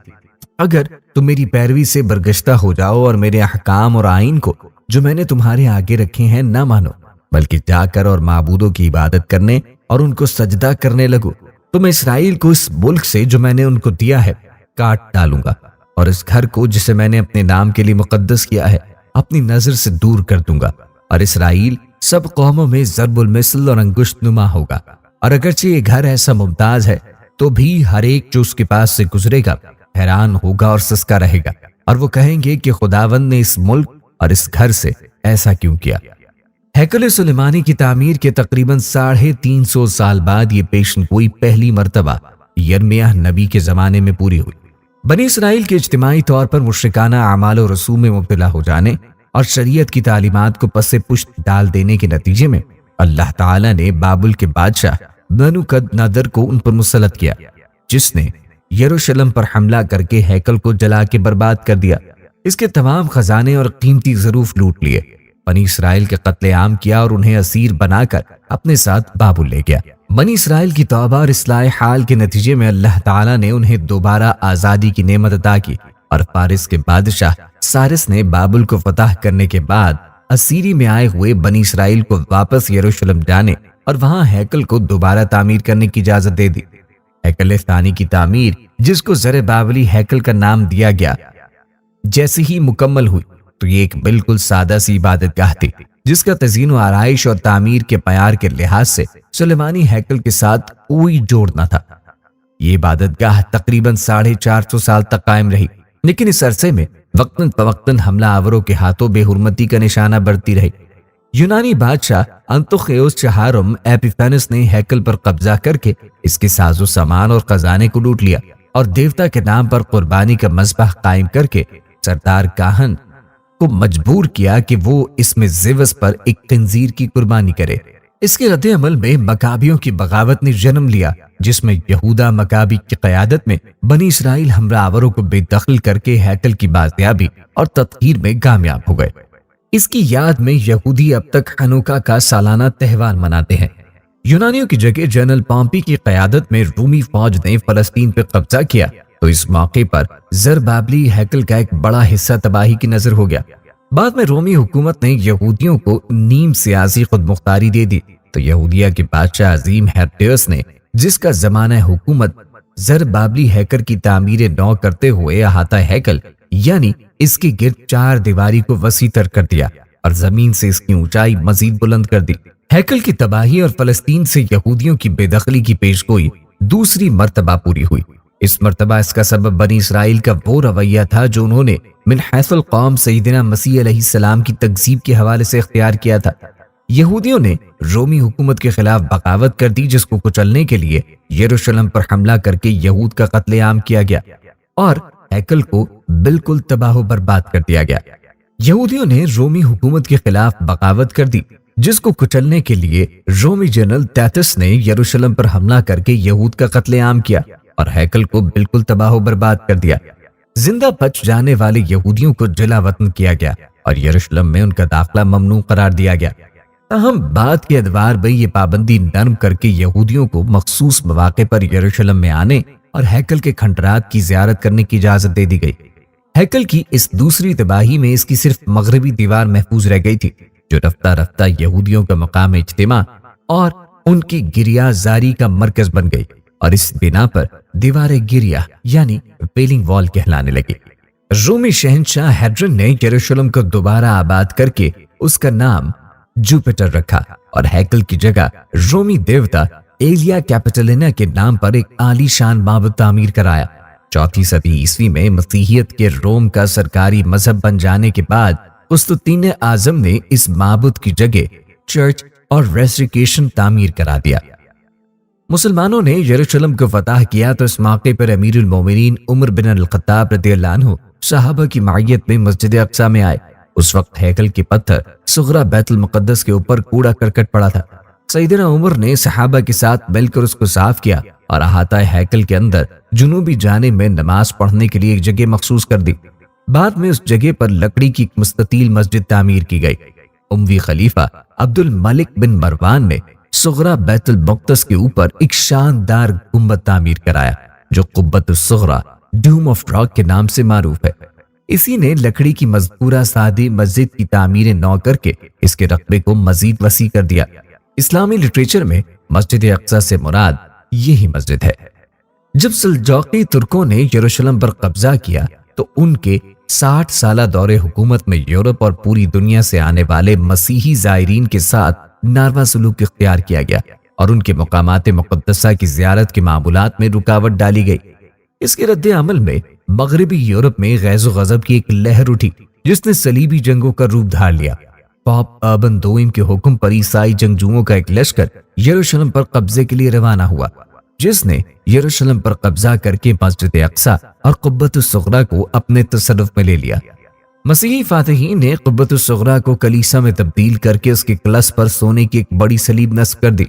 اگر تم میری پیروی سے برگشتہ ہو جاؤ اور میرے احکام اور آئین کو جو میں نے تمہارے آگے رکھے ہیں نہ مانو، بلکہ جا کر اور معبودوں کی عبادت کرنے اور ان کو سجدہ کرنے لگو، تو میں اسرائیل کو اس ملک سے جو میں نے ان کو دیا ہے کاٹ ڈالوں گا، اور اس گھر کو جسے میں نے اپنے نام کے لیے مقدس کیا ہے اپنی نظر سے دور کر دوں گا، اور اسرائیل سب قوموں میں ضرب المثل اور انگشت نما ہوگا۔ اور اگرچہ یہ گھر ایسا ممتاز ہے تو بھی ہر ایک جو اس کے پاس سے گزرے گا حیران ہوگا اور سسکا رہے گا، اور وہ کہیں گے کہ خداوند نے اس ملک اور اس گھر سے ایسا کیوں کیا۔ ہیکل سلیمانی کی تعمیر کے تقریباً 350 سال بعد یہ پیشن گوئی پہلی مرتبہ یرمیہ نبی کے زمانے میں پوری ہوئی۔ بنی اسرائیل کے اجتماعی طور پر مشرکانہ اعمال و رسوم میں مبتلا ہو جانے اور شریعت کی تعلیمات کو پس پشت ڈال دینے کے نتیجے میں اللہ تعالیٰ نے بابل کے بادشاہ بنوکد نادر کو ان پر مسلط کیا، جس نے یروشلم پر حملہ کر کے ہیکل کو جلا کے برباد کر دیا، اس کے تمام خزانے اور قیمتی ظروف لوٹ لیے، بنی اسرائیل کے قتل عام کیا اور انہیں اسیر بنا کر اپنے ساتھ بابل لے گیا۔ بنی اسرائیل کی توبہ اور اصلاح حال کے نتیجے میں اللہ تعالیٰ نے انہیں دوبارہ آزادی کی نعمت عطا کی، اور فارس کے بادشاہ سارس نے بابل کو فتح کرنے کے بعد اسیری میں آئے ہوئے بنی اسرائیل کو واپس یروشلم جانے اور وہاں ہیکل کو دوبارہ تعمیر کرنے کی اجازت دے دی۔ ہیکل ثانی کی تعمیر، جس کو زر بابلی ہیکل کا نام دیا گیا، جیسے ہی مکمل ہوئی تو یہ ایک بالکل سادہ سی عبادت گاہ تھی، جس کا تزئین و آرائش اور تعمیر کے معیار کے لحاظ سے سلیمانی ہیکل کے ساتھ کوئی جوڑ نہ تھا۔ یہ عبادت گاہ تقریباً 450 سال تک قائم رہی، لیکن اس عرصے میں وقتاً فوقتاً حملہ آوروں کے ہاتھوں بے حرمتی کا نشانہ بڑھتی رہی۔ یونانی بادشاہ انطوخیوس چہارم ایپیفینس نے ہیکل پر قبضہ کر کے اس کے ساز و سامان اور خزانے کو لوٹ لیا، اور دیوتا کے نام پر قربانی کا مذبح قائم کر کے سردار کاہن کو مجبور کیا کہ وہ اس میں زیوس پر ایک خنزیر کی قربانی کرے۔ اس کے رد عمل میں مکابیوں کی بغاوت نے جنم لیا، جس میں یہودا مکابی کی قیادت میں بنی اسرائیل ہمراہ آوروں کو بے دخل کر کے ہیکل کی بازیابی اور تطہیر میں کامیاب ہو گئے۔ اس کی یاد میں یہودی اب تک ہنوکا کا سالانہ تہوار مناتے ہیں۔ یونانیوں کی جگہ جنرل پومپی کی قیادت میں رومی فوج نے فلسطین پہ قبضہ کیا تو اس موقع پر زربابلی ہیکل کا ایک بڑا حصہ تباہی کی نظر ہو گیا۔ بعد میں رومی حکومت نے یہودیوں کو نیم سیاسی خود مختاری دے دی تو یہودیہ کے بادشاہ عظیم ہیرٹیوس نے، جس کا زمانہ حکومت زربابلی ہیکل کی تعمیر نو کرتے ہوئے احاطہ ہیکل یعنی اس کے گرد 4 دیواری کو وسیع تر کر دیا اور زمین سے اس کی اونچائی مزید بلند کر دی۔ ہیکل کی تباہی اور فلسطین سے یہودیوں کی بے دخلی کی پیشگوئی دوسری مرتبہ پوری ہوئی۔ اس مرتبہ اس کا سبب بنی اسرائیل کا وہ رویہ تھا جو انہوں نے من حیث القوم سیدنا مسیح علیہ السلام کی تکذیب کے حوالے سے اختیار کیا تھا۔ یہودیوں نے رومی حکومت کے خلاف بغاوت کر دی، جس کو کچلنے کے لیے یروشلم پر حملہ کر کے یہود کا قتل عام کیا گیا اور ہیکل کو بالکل تباہ و برباد کر دیا گیا۔ یہودیوں نے رومی حکومت کے خلاف بغاوت کر دی، جس کو کچلنے کے لیے رومی جنرل تیتس نے یروشلم پر حملہ کر کے یہود کا قتل عام کیا اور ہیکل کو بالکل تباہ و برباد کر دیا۔ زندہ بچ جانے والے یہودیوں کو جلا وطن کیا گیا اور یروشلم میں ان کا داخلہ ممنوع قرار دیا گیا۔ تاہم بعد کے ادوار میں یہ پابندی نرم کر کے یہودیوں کو مخصوص مواقع پر یروشلم میں آنے اور ہیکل کے کھنڈرات کی زیارت کرنے کی اجازت دے دی گئی۔ ہیکل کی اس دوسری تباہی میں اس کی صرف مغربی دیوار محفوظ رہ گئی تھی، جو رفتہ رفتہ یہودیوں کا مقام اجتماع اور ان کی گریہ زاری کا مرکز بن گئی اور اس بنا پر دیوار گریہ یعنی ویلنگ وال کہلانے لگی۔ رومی شہنشاہ ہیڈرن نے یروشلم کو دوبارہ آباد کر کے اس کا نام جوپیٹر رکھا اور ہیکل کی جگہ رومی دیوتا ایلیا کیپیٹولینا کے نام پر ایک عالی شان معبد تعمیر کرایا۔ 4 صدی عیسوی میں مسیحیت کے روم کا سرکاری مذہب بن جانے کے بعد قسطنطین اعظم نے اس معبد کی جگہ چرچ اور ریسٹریکیشن تعمیر کرا دیا۔ مسلمانوں نے یروشلم کو فتح کیا تو اس موقع پر امیر المومنین عمر بن الخطاب رضی اللہ عنہ صحابہ کی معیت میں مسجد اقصی میں آئے۔ اس وقت ہیکل کے پتھر صغرا بیت المقدس کے اوپر کوڑا کرکٹ پڑا تھا۔ سیدنا عمر نے صحابہ کے ساتھ مل کر اس کو صاف کیا اور احاطہ ہیکل کے اندر جنوبی جانب میں نماز پڑھنے کے لیے ایک جگہ مخصوص کر دی۔ بعد میں اس جگہ پر لکڑی کی ایک مستطیل مسجد تعمیر کی گئی۔ اموی خلیفہ عبد الملک بن مروان نے صغرا بیت المقدس کے اوپر ایک شاندار گنبد تعمیر کرایا جو قبۃ الصغرا ڈوم آف راک کے نام سے معروف ہے۔ اسی نے لکڑی کی مذکورہ سادی مسجد کی تعمیر نو کر کے اس کے رقبے کو مزید وسیع کر دیا۔ اسلامی لٹریچر میں مسجد اقصی سے مراد یہی مسجد ہے۔ جب سلجوقی ترکوں نے یروشلم پر قبضہ کیا تو ان کے 60 سالہ دور حکومت میں یورپ اور پوری دنیا سے آنے والے مسیحی زائرین کے ساتھ ناروا سلوک اختیار کیا گیا اور ان کے مقامات مقدسہ کی زیارت کے معمولات میں رکاوٹ ڈالی گئی۔ اس کے رد عمل میں مغربی یورپ میں غیظ و غضب کی ایک لہر اٹھی جس نے صلیبی جنگوں کا روپ دھار لیا۔ پاپ اربن دوئم کے حکم پر عیسائی جنگجوؤں کا ایک لشکر یروشلم پر قبضے کے لیے روانہ ہوا، جس نے یروشلم پر قبضہ کر کے مسجد اقصی اور قبۃ الصغرا کو اپنے تصرف میں لے لیا۔ مسیحی فاتحین نے قبۃ الصغرا کو کلیسا میں تبدیل کر کے اس کے کلس پر سونے کی ایک بڑی صلیب نصب کر دی،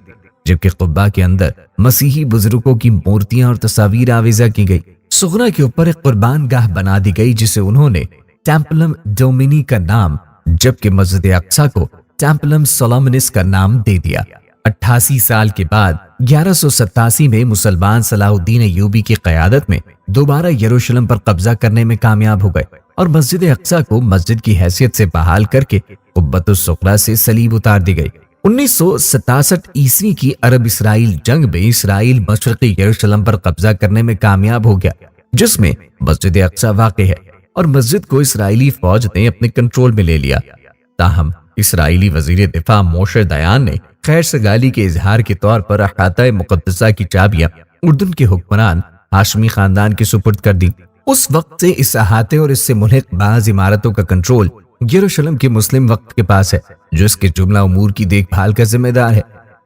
جبکہ قبہ کے اندر مسیحی بزرگوں کی مورتیاں اور تصاویر آویزہ کی گئی۔ صغرا کے اوپر ایک قربان گاہ بنا دی گئی جسے انہوں نے ٹیمپلم ڈومینی کا نام، جبکہ مسجد اقصی کو ٹیمپلم سولومنس کا نام دے دیا۔ 88 سال کے بعد 1187 میں مسلمان صلاح الدین ایوبی کی قیادت میں دوبارہ یروشلم پر قبضہ کرنے میں کامیاب ہو گئے اور مسجد اقصی کو مسجد کی حیثیت سے بحال کر کے قبۃ الصغرا سے صلیب اتار دی گئی۔ 1967 عیسوی کی عرب اسرائیل جنگ میں اسرائیل مشرقی یروشلم پر قبضہ کرنے میں کامیاب ہو گیا، جس میں مسجد اقصی واقع ہے، اور مسجد کو اسرائیلی فوج نے اپنے کنٹرول میں لے لیا۔ تاہم اسرائیلی وزیر دفاع موشے دیان نے خیر سگالی کے اظہار کے طور پر احاطہ مقدسہ کی چابیاں اردن کے حکمران ہاشمی خاندان کے سپرد کر دی۔ اس وقت سے اس احاطے اور اس سے ملحق بعض عمارتوں کا کنٹرول یروشلم کے مسلم وقت کے پاس ہے، جو اس کے جملہ امور کی دیکھ بھال کا ذمہ دار ہے۔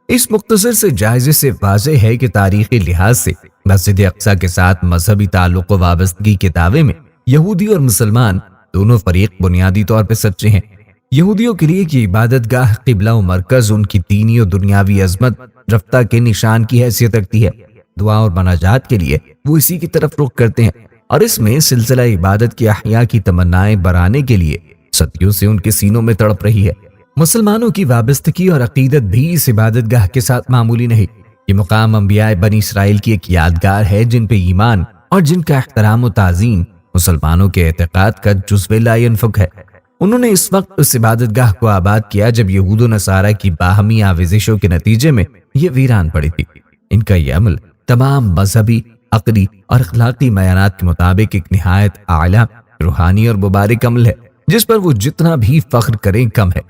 اس مختصر سے جائزے سے واضح ہے کہ تاریخی لحاظ سے مسجد اقصی کے ساتھ مذہبی تعلق و وابستگی کے دعوے میں یہودی اور مسلمان دونوں فریق بنیادی طور پہ سچے ہیں۔ یہودیوں کے لیے یہ عبادت گاہ قبلہ و مرکز ان کی دینی و دنیاوی عظمت رفتہ کے نشان کی حیثیت رکھتی ہے۔ دعا اور مناجات کے لیے وہ اسی کی طرف رخ کرتے ہیں، اور اس میں سلسلہ عبادت کی احیا کی تمنائیں برانے کے لیے صدیوں سے ان کے سینوں میں تڑپ رہی ہے۔ مسلمانوں کی وابستگی اور عقیدت بھی اس عبادت گاہ کے ساتھ معمولی نہیں۔ یہ مقام انبیاء بنی اسرائیل کی ایک یادگار ہے جن پہ ایمان اور جن کا احترام و تعظیم مسلمانوں کے اعتقاد کا جزو لا ينفک ہے۔ انہوں نے اس وقت اس عبادت گاہ کو آباد کیا جب یہود و نصارہ کی باہمی آویزشوں کے نتیجے میں یہ ویران پڑی تھی۔ ان کا یہ عمل تمام مذہبی، عقلی اور اخلاقی معیارات کے مطابق ایک نہایت اعلیٰ، روحانی اور مبارک عمل ہے جس پر وہ جتنا بھی فخر کریں کم ہے۔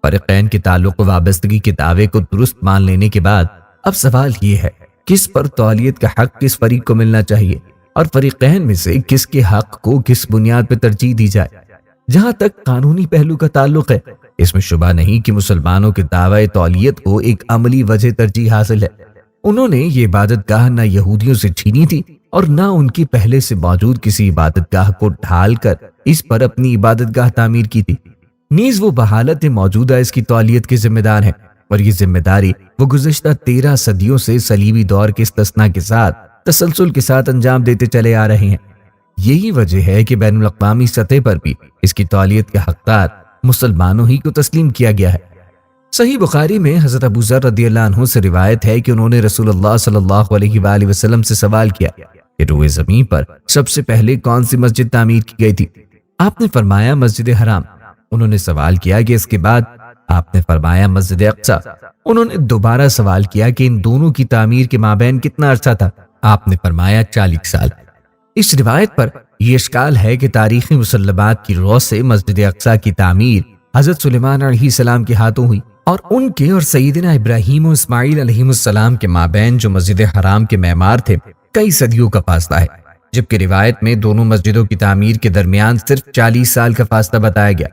فریقین کے تعلق و وابستگی کے دعوے کو درست مان لینے کے بعد اب سوال یہ ہے کس پر تولیت کا حق کس فریق کو ملنا چاہیے، اور فریقین میں سے کس کے حق کو کس بنیاد پر ترجیح دی جائے۔ جہاں تک قانونی پہلو کا تعلق ہے، اس میں شبہ نہیں کہ مسلمانوں کے دعوی تولیت کو ایک عملی وجہ ترجیح حاصل ہے۔ انہوں نے یہ عبادت گاہ نہ یہودیوں سے چھینی تھی اور نہ ان کی پہلے سے موجود کسی عبادت گاہ کو ڈھال کر اس پر اپنی عبادت گاہ تعمیر کی تھی۔ نیز وہ بحالت موجودہ اس کی تولیت کے ذمہ دار ہیں، اور یہ ذمہ داری وہ گزشتہ 13 صدیوں سے صلیبی دور کے استثناء کے ساتھ تسلسل کے ساتھ انجام دیتے چلے آ رہے ہیں۔ یہی وجہ ہے کہ بین الاقوامی سطح پر بھی اس کی تولیت کا حقدار مسلمانوں ہی کو تسلیم کیا گیا ہے۔ صحیح بخاری میں حضرت ابو ذر رضی اللہ عنہ سے روایت ہے کہ انہوں نے رسول اللہ صلی اللہ علیہ وآلہ وسلم سے سوال کیا کہ روئے زمین پر سب سے پہلے کون سی مسجد تعمیر کی گئی تھی؟ آپ نے فرمایا مسجد حرام۔ انہوں نے سوال کیا کہ اس کے بعد؟ آپ نے فرمایا مسجد اقصی۔ انہوں نے دوبارہ سوال کیا کہ ان دونوں کی تعمیر کے مابین کتنا عرصہ تھا؟ آپ نے فرمایا 40 سال۔ اس روایت پر یہ اشکال ہے کہ تاریخی مسلمات کی رو سے مسجد اقصی کی تعمیر حضرت سلیمان علیہ السلام کے ہاتھوں ہوئی، اور ان کے اور سیدنا ابراہیم و اسماعیل علیہ السلام کے مابین جو مسجد حرام کے معمار تھے کئی صدیوں کا فاصلہ ہے، جبکہ روایت میں دونوں مسجدوں کی تعمیر کے درمیان صرف 40 سال کا فاصلہ بتایا گیا۔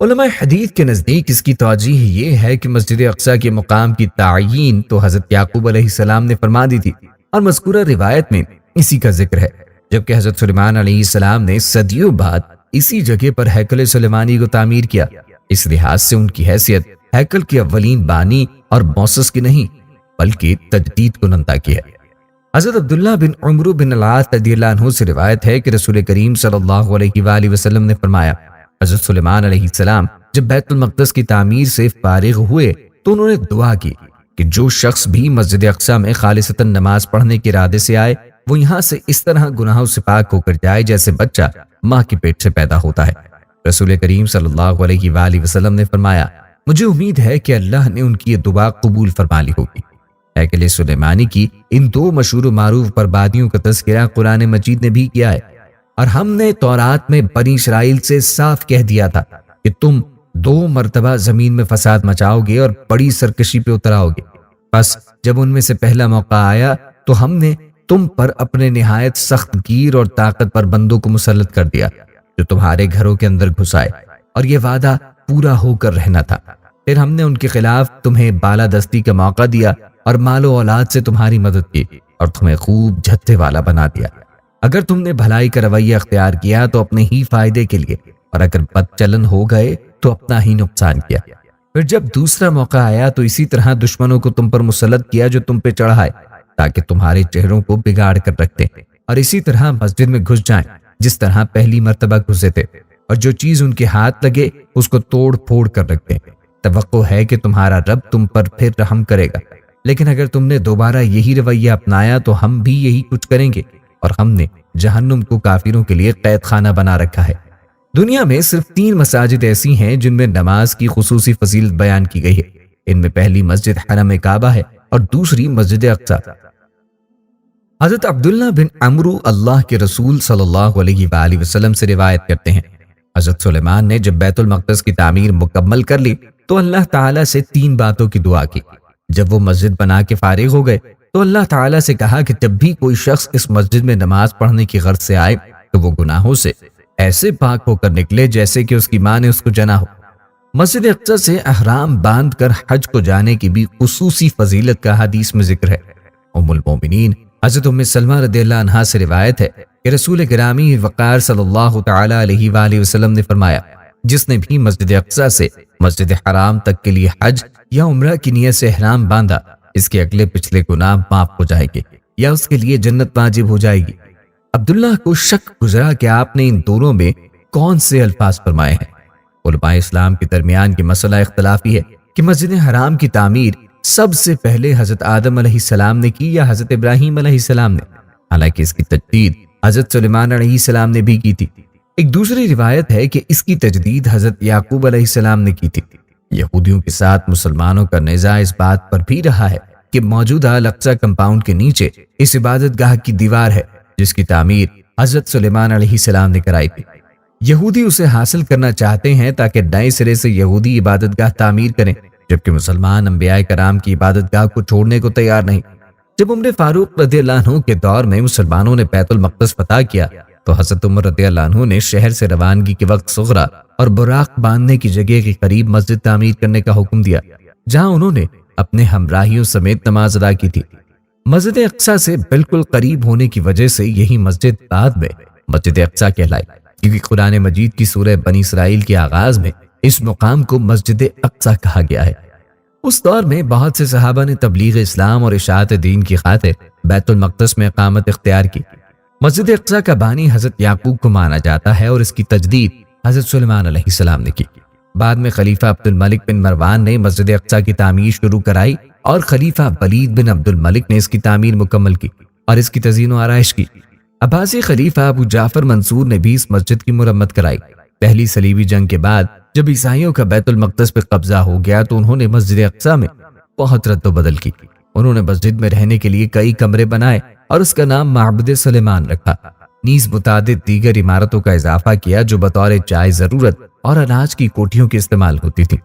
علماء حدیث کے نزدیک اس کی توجہ یہ ہے کہ مسجد اقصی کے مقام کی تعیین تو حضرت یعقوب علیہ السلام نے فرما دی تھی، اور مذکورہ روایت میں اسی کا ذکر ہے، جبکہ حضرت سلیمان علیہ السلام نے صدیوں بعد اسی جگہ پر ہیکل سلیمانی کو تعمیر کیا۔ اس لحاظ سے ان کی حیثیت ہیکل کے اولین بانی اور موسس کی نہیں بلکہ تجدید کنندہ کی ہے۔ حضرت عبداللہ بن عمرو بن العاص رضی اللہ عنہ سے روایت ہے کہ رسول کریم صلی اللہ علیہ وآلہ وسلم نے فرمایا حضرت سلیمان علیہ السلام جب بیت المقدس کی تعمیر سے فارغ ہوئے تو انہوں نے دعا کی کہ جو شخص بھی مسجد اقصی میں خالصتاً نماز پڑھنے کے ارادے سے آئے وہ یہاں سے اس طرح گناہوں سے پاک ہو کر جائے جیسے بچہ ماں کے پیٹ سے پیدا ہوتا ہے۔ رسول کریم صلی اللہ علیہ وآلہ وسلم نے فرمایا مجھے امید ہے کہ اللہ نے ان کی یہ دعا قبول فرما لی ہوگی۔ ہیکل سلیمانی کی ان دو مشہور و معروف بربادیوں کا تذکرہ قرآن مجید نے بھی کیا ہے، اور ہم نے تورات میں بنی اسرائیل سے صاف کہہ دیا تھا کہ تم 2 مرتبہ زمین میں فساد مچاؤ گے اور بڑی سرکشی پہ اتر آؤ گے۔ بس جب ان میں سے پہلا موقع آیا تو ہم نے تم پر اپنے نہایت سخت گیر اور طاقت پر بندوں کو مسلط کر دیا جو تمہارے گھروں کے اندر گھس آئے، اور یہ وعدہ پورا ہو کر رہنا تھا۔ پھر ہم نے ان کے خلاف تمہیں بالادستی کا موقع دیا اور مال و اولاد سے تمہاری مدد کی اور تمہیں خوب جھتے والا بنا دیا۔ اگر تم نے بھلائی کا رویہ اختیار کیا تو اپنے ہی فائدے کے لیے، اور اگر بد چلن ہو گئے تو اپنا ہی نقصان کیا۔ پھر جب دوسرا موقع آیا تو اسی طرح دشمنوں کو تم پر مسلط کیا جو تم پہ چڑھائے تاکہ تمہارے چہروں کو بگاڑ کر رکھ دیں، اور اسی طرح مسجد میں گھس جائیں جس طرح پہلی مرتبہ گھسے تھے، اور جو چیز ان کے ہاتھ لگے اس کو توڑ پھوڑ کر رکھ دیں۔ توقع ہے کہ تمہارا رب تم پر پھر رحم کرے گا، لیکن اگر تم نے دوبارہ یہی رویہ اپنایا تو ہم بھی یہی کچھ کریں گے، اور ہم نے جہنم کو کافروں کے لیے قید خانہ بنا رکھا ہے۔ دنیا میں صرف 3 مساجد ایسی ہیں جن میں نماز کی خصوصی فضیلت بیان کی گئی ہے۔ ان میں پہلی مسجد حرم کعبہ ہے اور دوسری مسجد اقصی۔ حضرت عبداللہ بن عمرو اللہ کے رسول صلی اللہ علیہ وآلہ وسلم سے روایت کرتے ہیں حضرت سلیمان نے جب بیت المقدس کی تعمیر مکمل کر لی تو اللہ تعالیٰ سے 3 باتوں کی دعا کی۔ جب وہ مسجد بنا کے فارغ ہو گئے تو اللہ تعالیٰ سے کہا کہ جب بھی کوئی شخص اس مسجد میں نماز پڑھنے کی غرض سے آئے تو وہ گناہوں سے ایسے پاک ہو کر نکلے جیسے کہ اس کی ماں نے اس کو جنا ہو۔ مسجد اقصی سے احرام باندھ کر حج کو جانے کی بھی خصوصی فضیلت کا حدیث میں ذکر ہے۔ ام المومنین حضرت ام سلمہ رضی اللہ عنہا سے روایت ہے کہ رسول گرامی وقار صلی اللہ تعالی علیہ وآلہ وسلم نے فرمایا، جس نے بھی مسجد اقصی سے مسجد حرام تک کے لیے حج یا عمرہ کی نیت سے احرام باندھا، اس کے اگلے پچھلے گناہ معاف ہو جائیں گے یا اس کے لیے جنت واجب ہو جائے گی۔ عبداللہ کو شک گزرا کہ آپ نے ان دونوں میں کون سے الفاظ فرمائے ہیں۔ علماء اسلام کے درمیان یہ مسئلہ اختلافی ہے کہ مسجد حرام کی تعمیر سب سے پہلے حضرت آدم علیہ السلام نے کی یا حضرت ابراہیم علیہ السلام نے، حالانکہ اس کی تجدید حضرت سلیمان علیہ السلام نے بھی کی تھی۔ ایک دوسری روایت ہے کہ اس کی تجدید حضرت یعقوب علیہ السلام نے کی تھی۔ یہودیوں کے ساتھ مسلمانوں کا نزاع اس بات پر بھی رہا ہے کہ موجودہ الاقصی کمپاؤنڈ کے نیچے اس عبادت گاہ کی دیوار ہے جس کی تعمیر حضرت سلیمان علیہ السلام نے کرائی تھی۔ یہودی اسے حاصل کرنا چاہتے ہیں تاکہ نئے سرے سے یہودی عبادت گاہ تعمیر کریں، جبکہ مسلمان انبیاء کرام کی عبادت گاہ کو چھوڑنے کو تیار نہیں۔ جب عمر فاروق رضی اللہ عنہ کے دور میں مسلمانوں نے بیت المقدس فتح کیا تو حضرت عمر رضی اللہ عنہ نے شہر سے روانگی کے وقت صغرا اور براق باندھنے کی جگہ کے قریب مسجد تعمیر کرنے کا حکم دیا، جہاں انہوں نے اپنے ہمراہیوں سمیت نماز ادا کی تھی۔ مسجد اقصی سے بالکل قریب ہونے کی وجہ سے یہی مسجد بعد میں مسجد اقصی کہلائی، کیونکہ قرآن مجید کی سورہ بنی اسرائیل کے آغاز میں اس مقام کو مسجد اقصی کہا گیا ہے۔ اس دور میں بہت سے صحابہ نے تبلیغ اسلام اور اشاعت دین کی خاطر بیت المقدس میں اقامت اختیار کی۔ مسجد اقصی کا بانی حضرت یعقوب کو مانا جاتا ہے اور اس کی تجدید حضرت سلیمان علیہ السلام نے کی۔ بعد میں خلیفہ عبد الملک بن مروان نے مسجد اقصی کی تعمیر شروع کرائی اور خلیفہ ولید بن عبد الملک نے اس کی تعمیر مکمل کی اور اس کی تزئین و آرائش کی۔ عباسی خلیفہ ابو جعفر منصور نے بھی اس مسجد کی مرمت کرائی۔ پہلی صلیبی جنگ کے بعد جب عیسائیوں کا بیت المقدس پہ قبضہ ہو گیا تو انہوں نے مسجد اقصی میں بہت رد و بدل کی۔ انہوں نے مسجد میں رہنے کے لیے کئی کمرے بنائے اور اس کا نام معبد سلیمان رکھا، نیز متعدد دیگر عمارتوں کا اضافہ کیا جو بطور جائے ضرورت اور اناج کی کوٹھیوں کے استعمال ہوتی تھی۔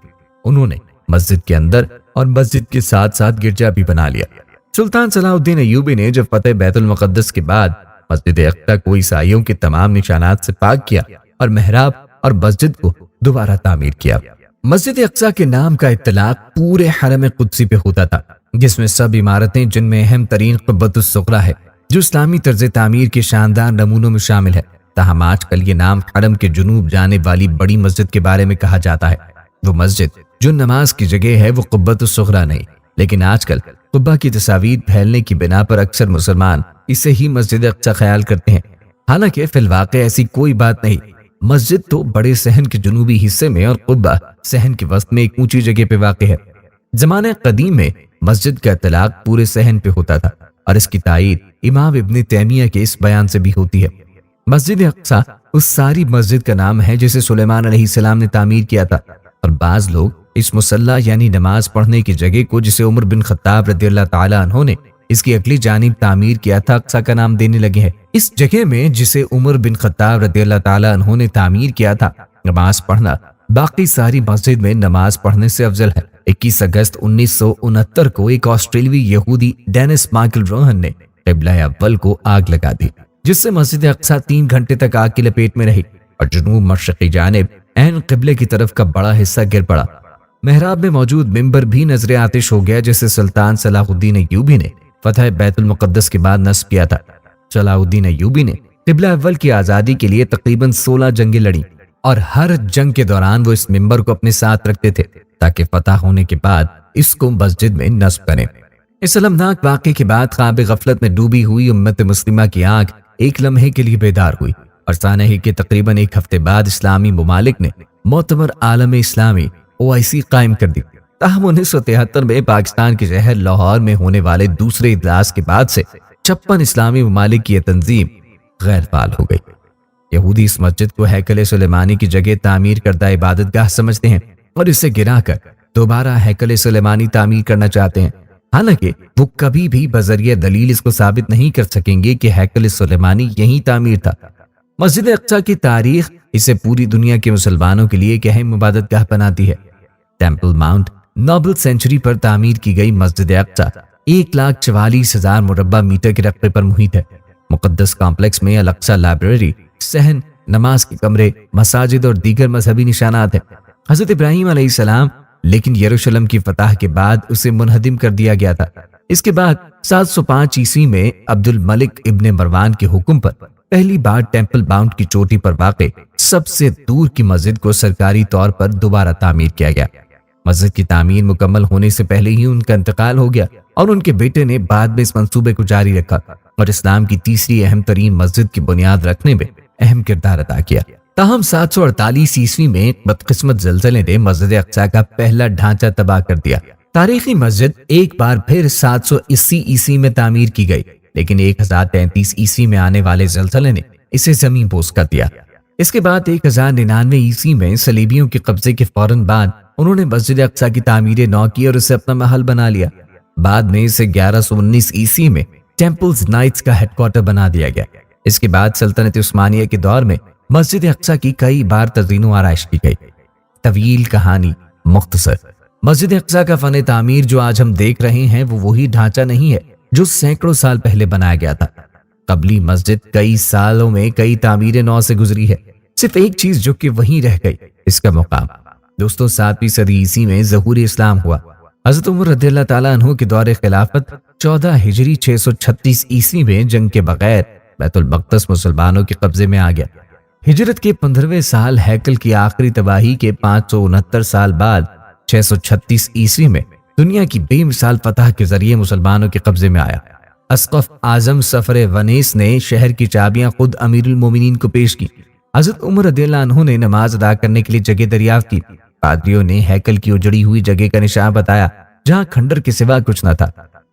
انہوں نے مسجد کے اندر اور مسجد کے ساتھ ساتھ گرجا بھی بنا لیا۔ سلطان صلاح الدین ایوبی نے جب فتح بیت المقدس کے بعد مسجد اقصی کو عیسائیوں کے تمام نشانات سے پاک کیا اور محراب اور مسجد کو دوبارہ تعمیر کیا۔ مسجد اقصی کے نام کا اطلاق پورے حرم قدسی پہ ہوتا تھا، جس میں سب عمارتیں جن میں اہم ترین قبۃ الصغریٰ ہے جو اسلامی طرز تعمیر کے شاندار نمونوں میں شامل ہے۔ تاہم آج کل یہ نام حرم کے جنوب جانب والی بڑی مسجد کے بارے میں کہا جاتا ہے۔ وہ مسجد جو نماز کی جگہ ہے وہ قبۃ الصغریٰ نہیں، لیکن آج کل قبہ کی تصاویر پھیلنے کی بنا پر اکثر مسلمان اسے ہی مسجد اقصی خیال کرتے ہیں، حالانکہ فی الواقع ایسی کوئی بات نہیں۔ مسجد تو بڑے صحن کے جنوبی حصے میں اور قبہ صحن کے وسط میں ایک اونچی جگہ پہ واقع ہے۔ زمانہ قدیم میں مسجد کا اطلاق پورے صحن پہ ہوتا تھا اور اس کی تائید امام ابن تیمیہ کے اس بیان سے بھی ہوتی ہے۔ مسجد اقصی اس ساری مسجد کا نام ہے جسے سلیمان علیہ السلام نے تعمیر کیا تھا، اور بعض لوگ اس مصلی یعنی نماز پڑھنے کی جگہ کو جسے عمر بن خطاب رضی اللہ تعالی عنہ نے اس کی اگلی جانب تعمیر کیا تھا اقصی کا نام دینے لگے ہیں۔ اس جگہ میں جسے عمر بن خطاب رضی اللہ تعالی عنہ نے تعمیر کیا تھا نماز پڑھنا باقی ساری مسجد میں نماز پڑھنے سے افضل ہے۔ 21 اگست 1969 کو ایک آسٹریلوی یہودی ڈینس مائیکل روہن نے قبلہ اول کو آگ لگا دی، جس سے مسجد اقصی 3 گھنٹے تک آگ کی لپیٹ میں رہی اور جنوب مشرقی جانب عین قبلے کی طرف کا بڑا حصہ گر پڑا۔ محراب میں موجود ممبر بھی نظر آتش ہو گیا جسے سلطان صلاح الدین ایوبی نے فتح بیت المقدس کے بعد نصب کیا تھا۔ صلاح الدین ایوبی نے قبلہ اول کی آزادی کے لیے تقریباً 16 جنگیں لڑیں اور ہر جنگ کے دوران وہ اس ممبر کو اپنے ساتھ رکھتے تھے تاکہ فتح ہونے کے بعد اس کو مسجد میں نصب کریں۔ اس المناک واقعے کے بعد خواب غفلت میں ڈوبی ہوئی امت مسلمہ کی آنکھ ایک لمحے کے لیے بیدار ہوئی اور سانحے کے تقریباً 1 ہفتے بعد اسلامی ممالک نے معتبر عالم اسلامی OIC قائم کر دی۔ تاہم 1973 میں پاکستان کے شہر لاہور میں ہونے والے دوسرے اجلاس کے بعد سے 56 اسلامی ممالک کی یہ تنظیم غیر فعال ہو گئی۔ یہودی اس مسجد کو ہیکل سلیمانی کی جگہ تعمیر کردہ عبادت گاہ سمجھتے ہیں اور اسے گرا کر دوبارہ ہیکل سلیمانی تعمیر کرنا چاہتے ہیں، حالانکہ وہ کبھی بھی بذریعہ دلیل اس کو ثابت نہیں کر سکیں گے کہ ہیکل سلیمانی یہی تعمیر تھا۔ مسجد اقصی کی تاریخ اسے پوری دنیا کے مسلمانوں کے لیے ایک اہم عبادت گاہ بناتی ہے۔ ٹیمپل ماؤنٹ نوبل سینچری پر تعمیر کی گئی مسجد اقصی 1,44,000 مربع میٹر کے رقبے پر محیط ہے۔ مقدس کمپلیکس میں الاقصی لائبریری، صحن، نماز کے کمرے، مساجد اور دیگر مذہبی نشانات ہیں۔ حضرت ابراہیم علیہ السلام لیکن یروشلم کی فتح کے بعد اسے منہدم کر دیا گیا تھا۔ اس کے بعد 705 عیسوی میں عبد الملک ابن مروان کے حکم پر پہلی بار ٹیمپل باؤنڈ کی چوٹی پر واقع سب سے دور کی مسجد کو سرکاری طور پر دوبارہ تعمیر کیا گیا۔ مسجد کی تعمیر مکمل ہونے سے پہلے ہی ان کا انتقال ہو گیا اور ان کے بیٹے نے بعد میں اس منصوبے کو جاری رکھا اور اسلام کی تیسری اہم ترین مسجد کی بنیاد رکھنے میں اہم کردار ادا کیا۔ تاہم 748 عیسوی میں بدقسمت زلزلے نے مسجد اقصی کا پہلا ڈھانچہ تباہ کر دیا۔ تاریخی مسجد ایک بار پھر 780 عیسوی میں تعمیر کی گئی، لیکن 1033 عیسوی میں آنے والے زلزلے نے اسے زمین بوس کر دیا۔ اس کے بعد 1099 عیسوی میں صلیبیوں کے قبضے کے فوراً بعد انہوں نے مسجد اقصی کی تعمیر نو کی اور اسے اپنا محل بنا لیا۔ بعد میں اسے 1119 عیسوی میں ٹیمپلز نائٹس کا ہیڈ کوارٹر بنا دیا گیا۔ اس کے بعد سلطنت عثمانیہ کے دور میں مسجد اقصی کی کئی بار تزئین و آرائش کی گئی۔ طویل کہانی مختصر، مسجد اقصی کا فن تعمیر جو آج ہم دیکھ رہے ہیں وہ وہی ڈھانچہ نہیں ہے جو سینکڑوں سال پہلے بنایا گیا تھا۔ قبلی مسجد کئی سالوں میں کئی تعمیر نو سے گزری ہے، صرف ایک چیز جو کہ وہیں رہ گئی، اس کا مقام۔ دوستو 7ویں صدی عیسوی میں ظہور اسلام ہوا۔ حضرت عمر رضی اللہ تعالیٰ عنہ کے دور خلافت 14 ہجری 636 عیسوی میں جنگ کے بغیر بیت المقدس مسلمانوں کے قبضے میں آ گیا۔ ہجرت کے 15ویں سال ہیکل کی آخری تباہی کے 569 سال بعد 636 عیسوی میں دنیا کی بے مثال فتح کے ذریعے مسلمانوں کے قبضے میں آیا۔ اسقف اعظم سفر ونیس نے شہر کی چابیاں خود امیر المومنین کو پیش کی۔ حضرت عمر رضی اللہ عنہ نے نماز ادا کرنے کے لیے جگہ دریافت کی۔ پادریوں نے ہیکل کی اجڑی ہوئی جگہ کا نشان بتایا جہاں کھنڈر کے سوا کچھ نہ تھا۔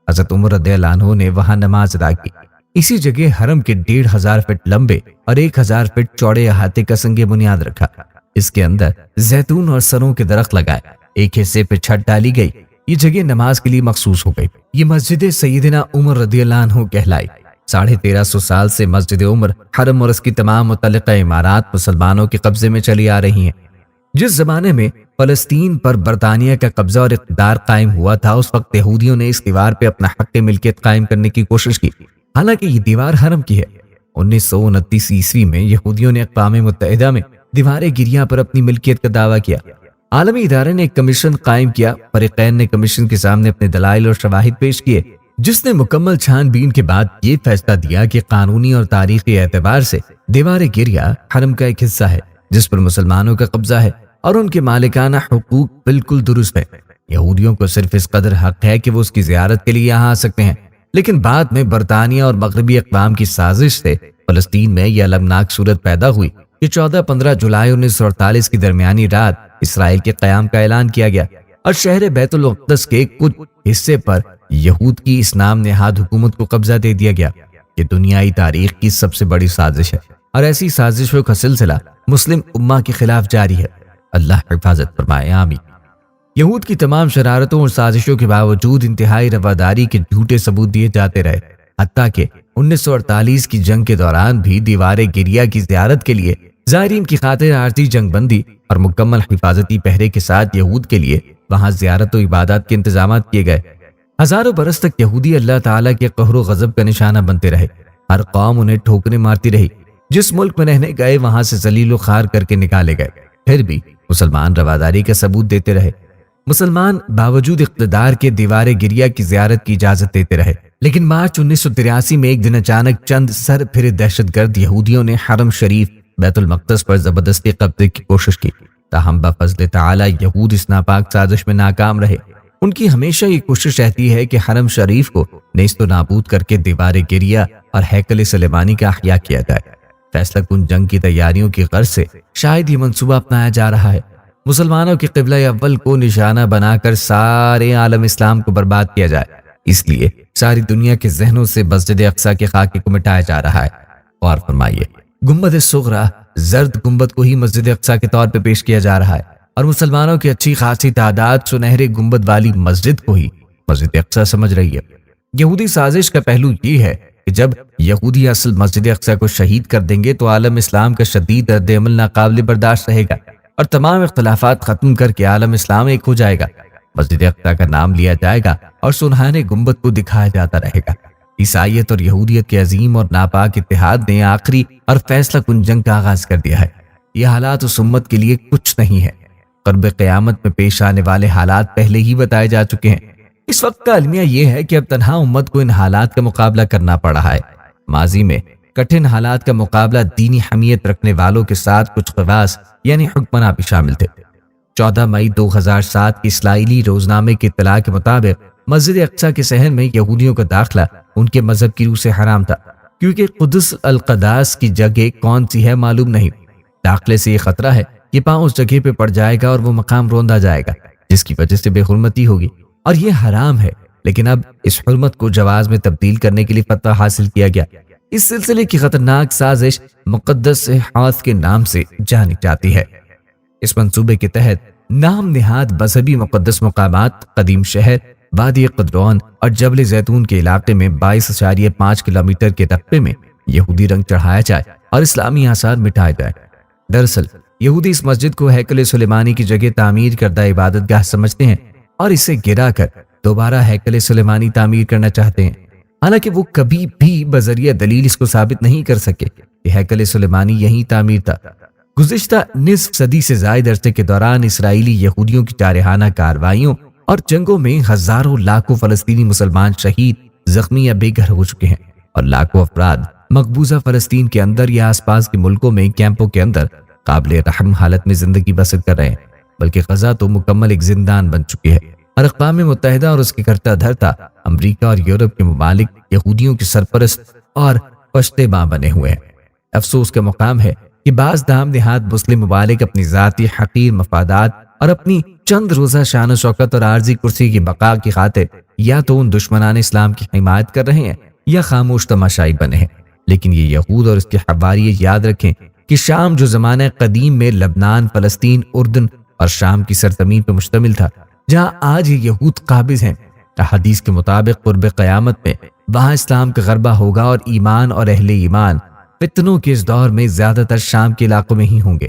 حضرت عمر رضی اللہ عنہ نے وہاں نماز ادا کی۔ اسی جگہ حرم کے 1500 فٹ لمبے اور 1000 فٹ چوڑے احاطے کا سنگ بنیاد رکھا۔ اس کے اندر زیتون اور سروں کے درخت لگائے، ایک حصے پہ چھت ڈالی گئی۔ یہ جگہ نماز کے لیے مخصوص ہو گئی۔ یہ مسجد سیدنا عمر رضی اللہ عنہ کہلائی۔ 1350 سال سے مسجد عمر، حرم اور اس کی تمام متعلقہ عمارات مسلمانوں کے قبضے میں چلی آ رہی ہیں۔ جس زمانے میں فلسطین پر برطانیہ کا قبضہ اور اقتدار قائم ہوا تھا، اس وقت یہودیوں نے اس دیوار پہ اپنا حق ملکیت قائم کرنے کی کوشش کی، حالانکہ یہ دیوار حرم کی ہے۔ 1929 عیسوی میں یہودیوں نے اقوام متحدہ میں دیوار گریہ پر اپنی ملکیت کا دعویٰ کیا۔ عالمی ادارے نے ایک کمیشن قائم کیا۔ فریقین نے کمیشن کے سامنے اپنے دلائل اور شواہد پیش کیے، جس نے مکمل چھان بین کے بعد یہ فیصلہ دیا کہ قانونی اور تاریخی اعتبار سے دیوار گریہ حرم کا ایک حصہ ہے جس پر مسلمانوں کا قبضہ ہے اور ان کے مالکانہ حقوق بالکل درست ہے۔ یہودیوں کو صرف اس قدر حق ہے کہ وہ اس کی زیارت کے لیے یہاں آ سکتے ہیں، لیکن بعد میں برطانیہ اور مغربی اقوام کی سازش سے فلسطین میں یہ المناک صورت پیدا ہوئی کہ 14-15 جولائی 1948 کی درمیانی رات اسرائیل کے قیام کا اعلان کیا گیا اور شہر بیت المقدس کے کچھ حصے پر یہود کی اس نام نہاد حکومت کو قبضہ دے دیا گیا۔ یہ دنیائی تاریخ کی سب سے بڑی سازش ہے اور ایسی سازشوں کا سلسلہ مسلم امہ کے خلاف جاری ہے۔ اللہ حفاظت فرمائے، آمین۔ یہود کی تمام شرارتوں اور سازشوں کے باوجود انتہائی رواداری کے جھوٹے ثبوت دیے جاتے رہے، حتیٰ کہ 1948 کی جنگ کے دوران بھی دیوار گریہ کی زیارت کے لیے زائرین کی خاطر عارضی جنگ بندی اور مکمل حفاظتی پہرے کے ساتھ یہود کے لیے وہاں زیارت و عبادات کے انتظامات کیے گئے۔ ہزاروں برس تک یہودی اللہ تعالیٰ کے قہر و غضب کا نشانہ بنتے رہے۔ ہر قوم انہیں ٹھوکریں مارتی رہی۔ جس ملک میں رہنے گئے وہاں سے ذلیل و خوار کر کے نکالے گئے، پھر بھی مسلمان رواداری کا ثبوت دیتے رہے۔ مسلمان باوجود اقتدار کے دیوار گریہ کی زیارت کی اجازت دیتے رہے، لیکن مارچ 1983 میں ایک دن اچانک چند سر پھرے دہشت گرد یہودیوں نے حرم شریف بیت المقدس پر زبردستی قبضے کی کوشش کی۔ تاہم بفضل تعالی یہود اس ناپاک سازش میں ناکام رہے۔ ان کی ہمیشہ یہ کوشش رہتی ہے کہ حرم شریف کو نیست و نابود کر کے دیوار گریہ اور ہیکل سلیمانی کا احیاء کیا جائے۔ فیصلہ کن جنگ کی تیاریوں کی غرض سے شاید یہ منصوبہ اپنایا جا رہا ہے۔ مسلمانوں کے قبلہ اول کو نشانہ بنا کر سارے عالم اسلام کو برباد کیا جائے، اس لیے ساری دنیا کے ذہنوں سے مسجد اقصی کے خاکے کو مٹایا جا رہا ہے۔ اور فرمائیے، گنبد صغرا زرد گنبد کو ہی مسجد اقصی کے طور پہ پیش کیا جا رہا ہے، اور مسلمانوں کی اچھی خاصی تعداد سنہرے گنبد والی مسجد کو ہی مسجد اقصی سمجھ رہی ہے۔ یہودی سازش کا پہلو یہ ہے کہ جب یہودی اصل مسجد اقصی کو شہید کر دیں گے تو عالم اسلام کا شدید رد عمل ناقابل برداشت رہے گا اور تمام اختلافات ختم کر کے عالم اسلام ایک ہو جائے گا۔ مسجد اقصی کا نام لیا جائے گا اور سنہرے گنبد کو دکھایا جاتا رہے گا۔ عیسائیت اور یہودیت کے عظیم اور ناپاک اتحاد نے آخری اور فیصلہ کن جنگ کا آغاز کر دیا ہے۔ یہ حالات اس امت کے لیے کچھ نہیں ہے۔ قرب قیامت میں پیش آنے والے حالات پہلے ہی بتائے جا چکے ہیں۔ اس وقت کا المیہ یہ ہے کہ اب تنہا امت کو ان حالات کا مقابلہ کرنا پڑ رہا ہے۔ ماضی میں کٹھن حالات کا مقابلہ دینی حمیت رکھنے والوں کے ساتھ کچھ خواص یعنی حکمراں بھی شامل تھے۔ 14 مئی 2007 کی اسرائیلی روزنامے کی اطلاع کے مطابق مسجد اقصی کے صحن میں یہودیوں کا داخلہ ان کے مذہب کی روح سے حرام تھا، کیونکہ قدس القداس کی جگہ کون سی ہے معلوم نہیں۔ داخلے سے یہ خطرہ ہے کہ پاؤں اس جگہ پہ پڑ جائے گا اور وہ مقام روندا جائے گا، جس کی وجہ سے بے حرمتی ہوگی، اور یہ حرام ہے۔ لیکن اب اس حرمت کو جواز میں تبدیل کرنے کے لیے فتویٰ حاصل کیا گیا۔ اس سلسلے کی خطرناک سازش مقدس ہاتھ کے نام سے جانی جاتی ہے۔ اس منصوبے کے تحت نام نہاد مذہبی مقدس مقامات قدیم شہر، وادی قدرون اور جبل زیتون کے علاقے میں 22.5 کلومیٹر کے رقبے میں یہودی رنگ چڑھایا جائے اور اسلامی آثار مٹائے جائے۔ دراصل یہودی اس مسجد کو ہیکل سلیمانی کی جگہ تعمیر کردہ عبادت گاہ سمجھتے ہیں اور اسے گرا کر دوبارہ ہیکل سلیمانی تعمیر کرنا چاہتے ہیں، حالانکہ وہ کبھی بھی بذریعہ دلیل اس کو ثابت نہیں کر سکے کہ ہیکل سلیمانی یہیں تعمیر تھا۔ گزشتہ نصف صدی سے زائد عرصے کے دوران اسرائیلی یہودیوں کی جارحانہ کارروائیوں اور جنگوں میں ہزاروں لاکھوں فلسطینی مسلمان شہید، زخمی یا بے گھر ہو چکے ہیں، اور لاکھوں افراد مقبوضہ فلسطین کے اندر یا آس پاس کے ملکوں میں کیمپوں کے اندر قابل رحم حالت میں زندگی بسر کر رہے ہیں، بلکہ غزہ تو مکمل ایک زندان بن چکی ہے، اور اقوام متحدہ اور اس کے کرتا دھرتا امریکہ اور یورپ کے ممالک یہودیوں کے سرپرست اور پشتے باں بنے ہوئے ہیں۔ افسوس کا مقام ہے کہ بعض نام نہاد مسلم ممالک اپنی ذاتی حقیر مفادات اور اپنی چند روزہ شان و شوکت اور عارضی کرسی کی بقا کی خاطر یا تو ان دشمنان اسلام کی حمایت کر رہے ہیں یا خاموش تماشائی بنے ہیں۔ لیکن یہ یہود اور اس کے حواریے یاد رکھیں کہ شام جو زمانہ قدیم میں لبنان، فلسطین، اردن اور شام کی سرزمین پر مشتمل تھا، جہاں آج یہ یہود قابض ہیں، حدیث کے مطابق قرب قیامت میں وہاں اسلام کا غلبہ ہوگا اور ایمان اور اہل ایمان فتنوں کے اس دور میں زیادہ تر شام کے علاقوں میں ہی ہوں گے۔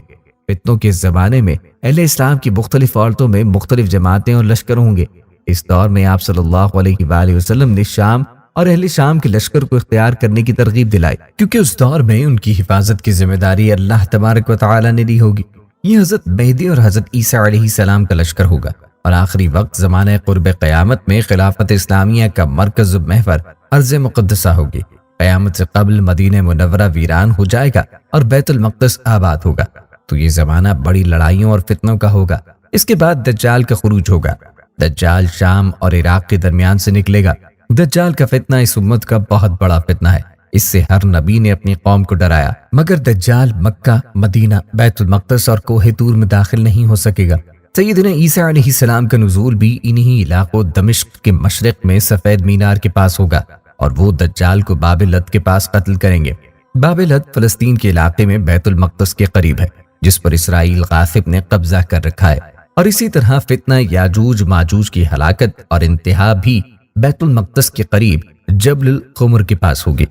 فتنوں کے اس زمانے میں اہل اسلام کی مختلف عورتوں میں مختلف جماعتیں اور لشکر ہوں گے۔ اس دور میں آپ صلی اللہ علیہ وآلہ وسلم نے شام اور اہل شام کے لشکر کو اختیار کرنے کی ترغیب دلائی، کیونکہ اس دور میں ان کی حفاظت کی ذمہ داری اللہ تبارک و تعالی نے دی ہوگی۔ یہ حضرت مہدی اور حضرت عیسیٰ علیہ السلام کا لشکر ہوگا، اور آخری وقت زمانہ قرب قیامت میں خلافت اسلامیہ کا مرکز و محور ارض مقدسہ ہوگی۔ قیامت سے قبل مدینہ منورہ ویران ہو جائے گا اور بیت المقدس آباد ہوگا، تو یہ زمانہ بڑی لڑائیوں اور فتنوں کا ہوگا۔ اس کے بعد دجال کا خروج ہوگا۔ دجال شام اور عراق کے درمیان سے نکلے گا۔ دجال کا فتنہ اس امت کا بہت بڑا فتنہ ہے، اس سے ہر نبی نے اپنی قوم کو ڈرایا، مگر دجال مکہ، مدینہ، بیت المقدس اور کوہ طور میں داخل نہیں ہو سکے گا۔ سیدنا عیسیٰ علیہ السلام کا نزول بھی انہی علاقوں دمشق کے مشرق میں سفید مینار کے پاس ہوگا، اور وہ دجال کو باب لد کے پاس قتل کریں گے۔ باب لد فلسطین کے علاقے میں بیت المقدس کے قریب ہے، جس پر اسرائیل غاصب نے قبضہ کر رکھا ہے، اور اسی طرح فتنہ یاجوج ماجوج کی ہلاکت اور انتہا بھی بیت المقدس کے قریب جبل القمر کے پاس ہوگی۔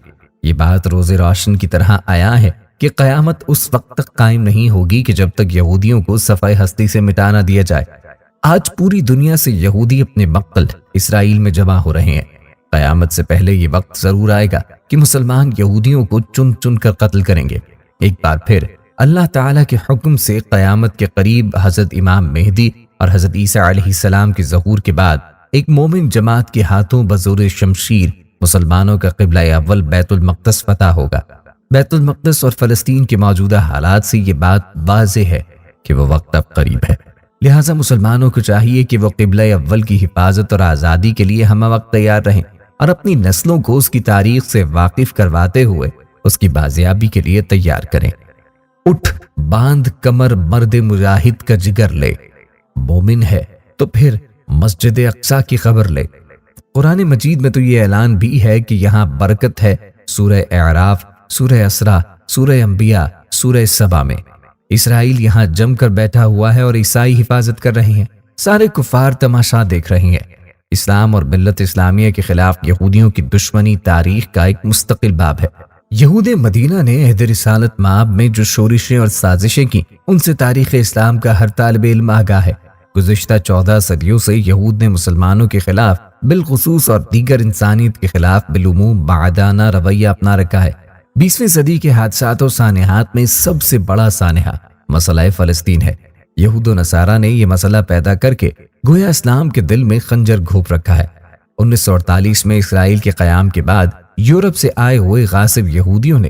یہ بات روز روشن کی طرح آیا ہے کہ قیامت اس وقت تک قائم نہیں ہوگی کہ جب تک یہودیوں کو صفحہ ہستی سے مٹا نہ دیا جائے۔ آج پوری دنیا سے یہودی اپنے مقتل اسرائیل میں جمع ہو رہے ہیں۔ قیامت سے پہلے یہ وقت ضرور آئے گا کہ مسلمان یہودیوں کو چن چن کر قتل کریں گے۔ ایک بار پھر اللہ تعالیٰ کے حکم سے قیامت کے قریب حضرت امام مہدی اور حضرت عیسیٰ علیہ السلام کے ظہور کے بعد ایک مومن جماعت کے ہاتھوں بزور شمشیر مسلمانوں کا قبلہ اول بیت المقدس فتح ہوگا۔ بیت المقدس اور فلسطین کے موجودہ حالات سے یہ بات واضح ہے کہ وہ وقت اب قریب ہے، لہٰذا مسلمانوں کو چاہیے کہ وہ قبلہ اول کی حفاظت اور آزادی کے لیے ہمہ وقت تیار رہیں، اور اپنی نسلوں کو اس کی تاریخ سے واقف کرواتے ہوئے اس کی بازیابی کے لیے تیار کریں۔ اٹھ باندھ کمر مرد مجاہد کا جگر لے، مومن ہے تو پھر مسجد اقصی کی خبر لے۔ قرآن مجید میں تو یہ اعلان بھی ہے کہ یہاں برکت ہے، سورہ اعراف، سورہ اسراء، سورہ انبیاء، سورہ سبا میں۔ اسرائیل یہاں جم کر بیٹھا ہوا ہے اور عیسائی حفاظت کر رہے ہیں، سارے کفار تماشا دیکھ رہے ہیں۔ اسلام اور ملت اسلامیہ کے خلاف یہودیوں کی دشمنی تاریخ کا ایک مستقل باب ہے۔ یہود مدینہ نے عہد رسالت مآب میں جو شورشیں اور سازشیں کی، ان سے تاریخ اسلام کا ہر طالب علم آگاہ ہے۔ گزشتہ 14 صدیوں سے یہود نے مسلمانوں کے خلاف بالخصوص اور دیگر انسانیت کے خلاف بالعموم معادانہ رویہ اپنا رکھا ہے۔ 20ویں صدی کے حادثات و سانحات میں سب سے بڑا سانحہ مسئلہ فلسطین ہے۔ یہود و نصارہ نے یہ مسئلہ پیدا کر کے گویا اسلام کے دل میں خنجر گھونپ رکھا ہے۔ 1948 میں اسرائیل کے قیام کے بعد یورپ سے آئے ہوئے غاصب یہودیوں نے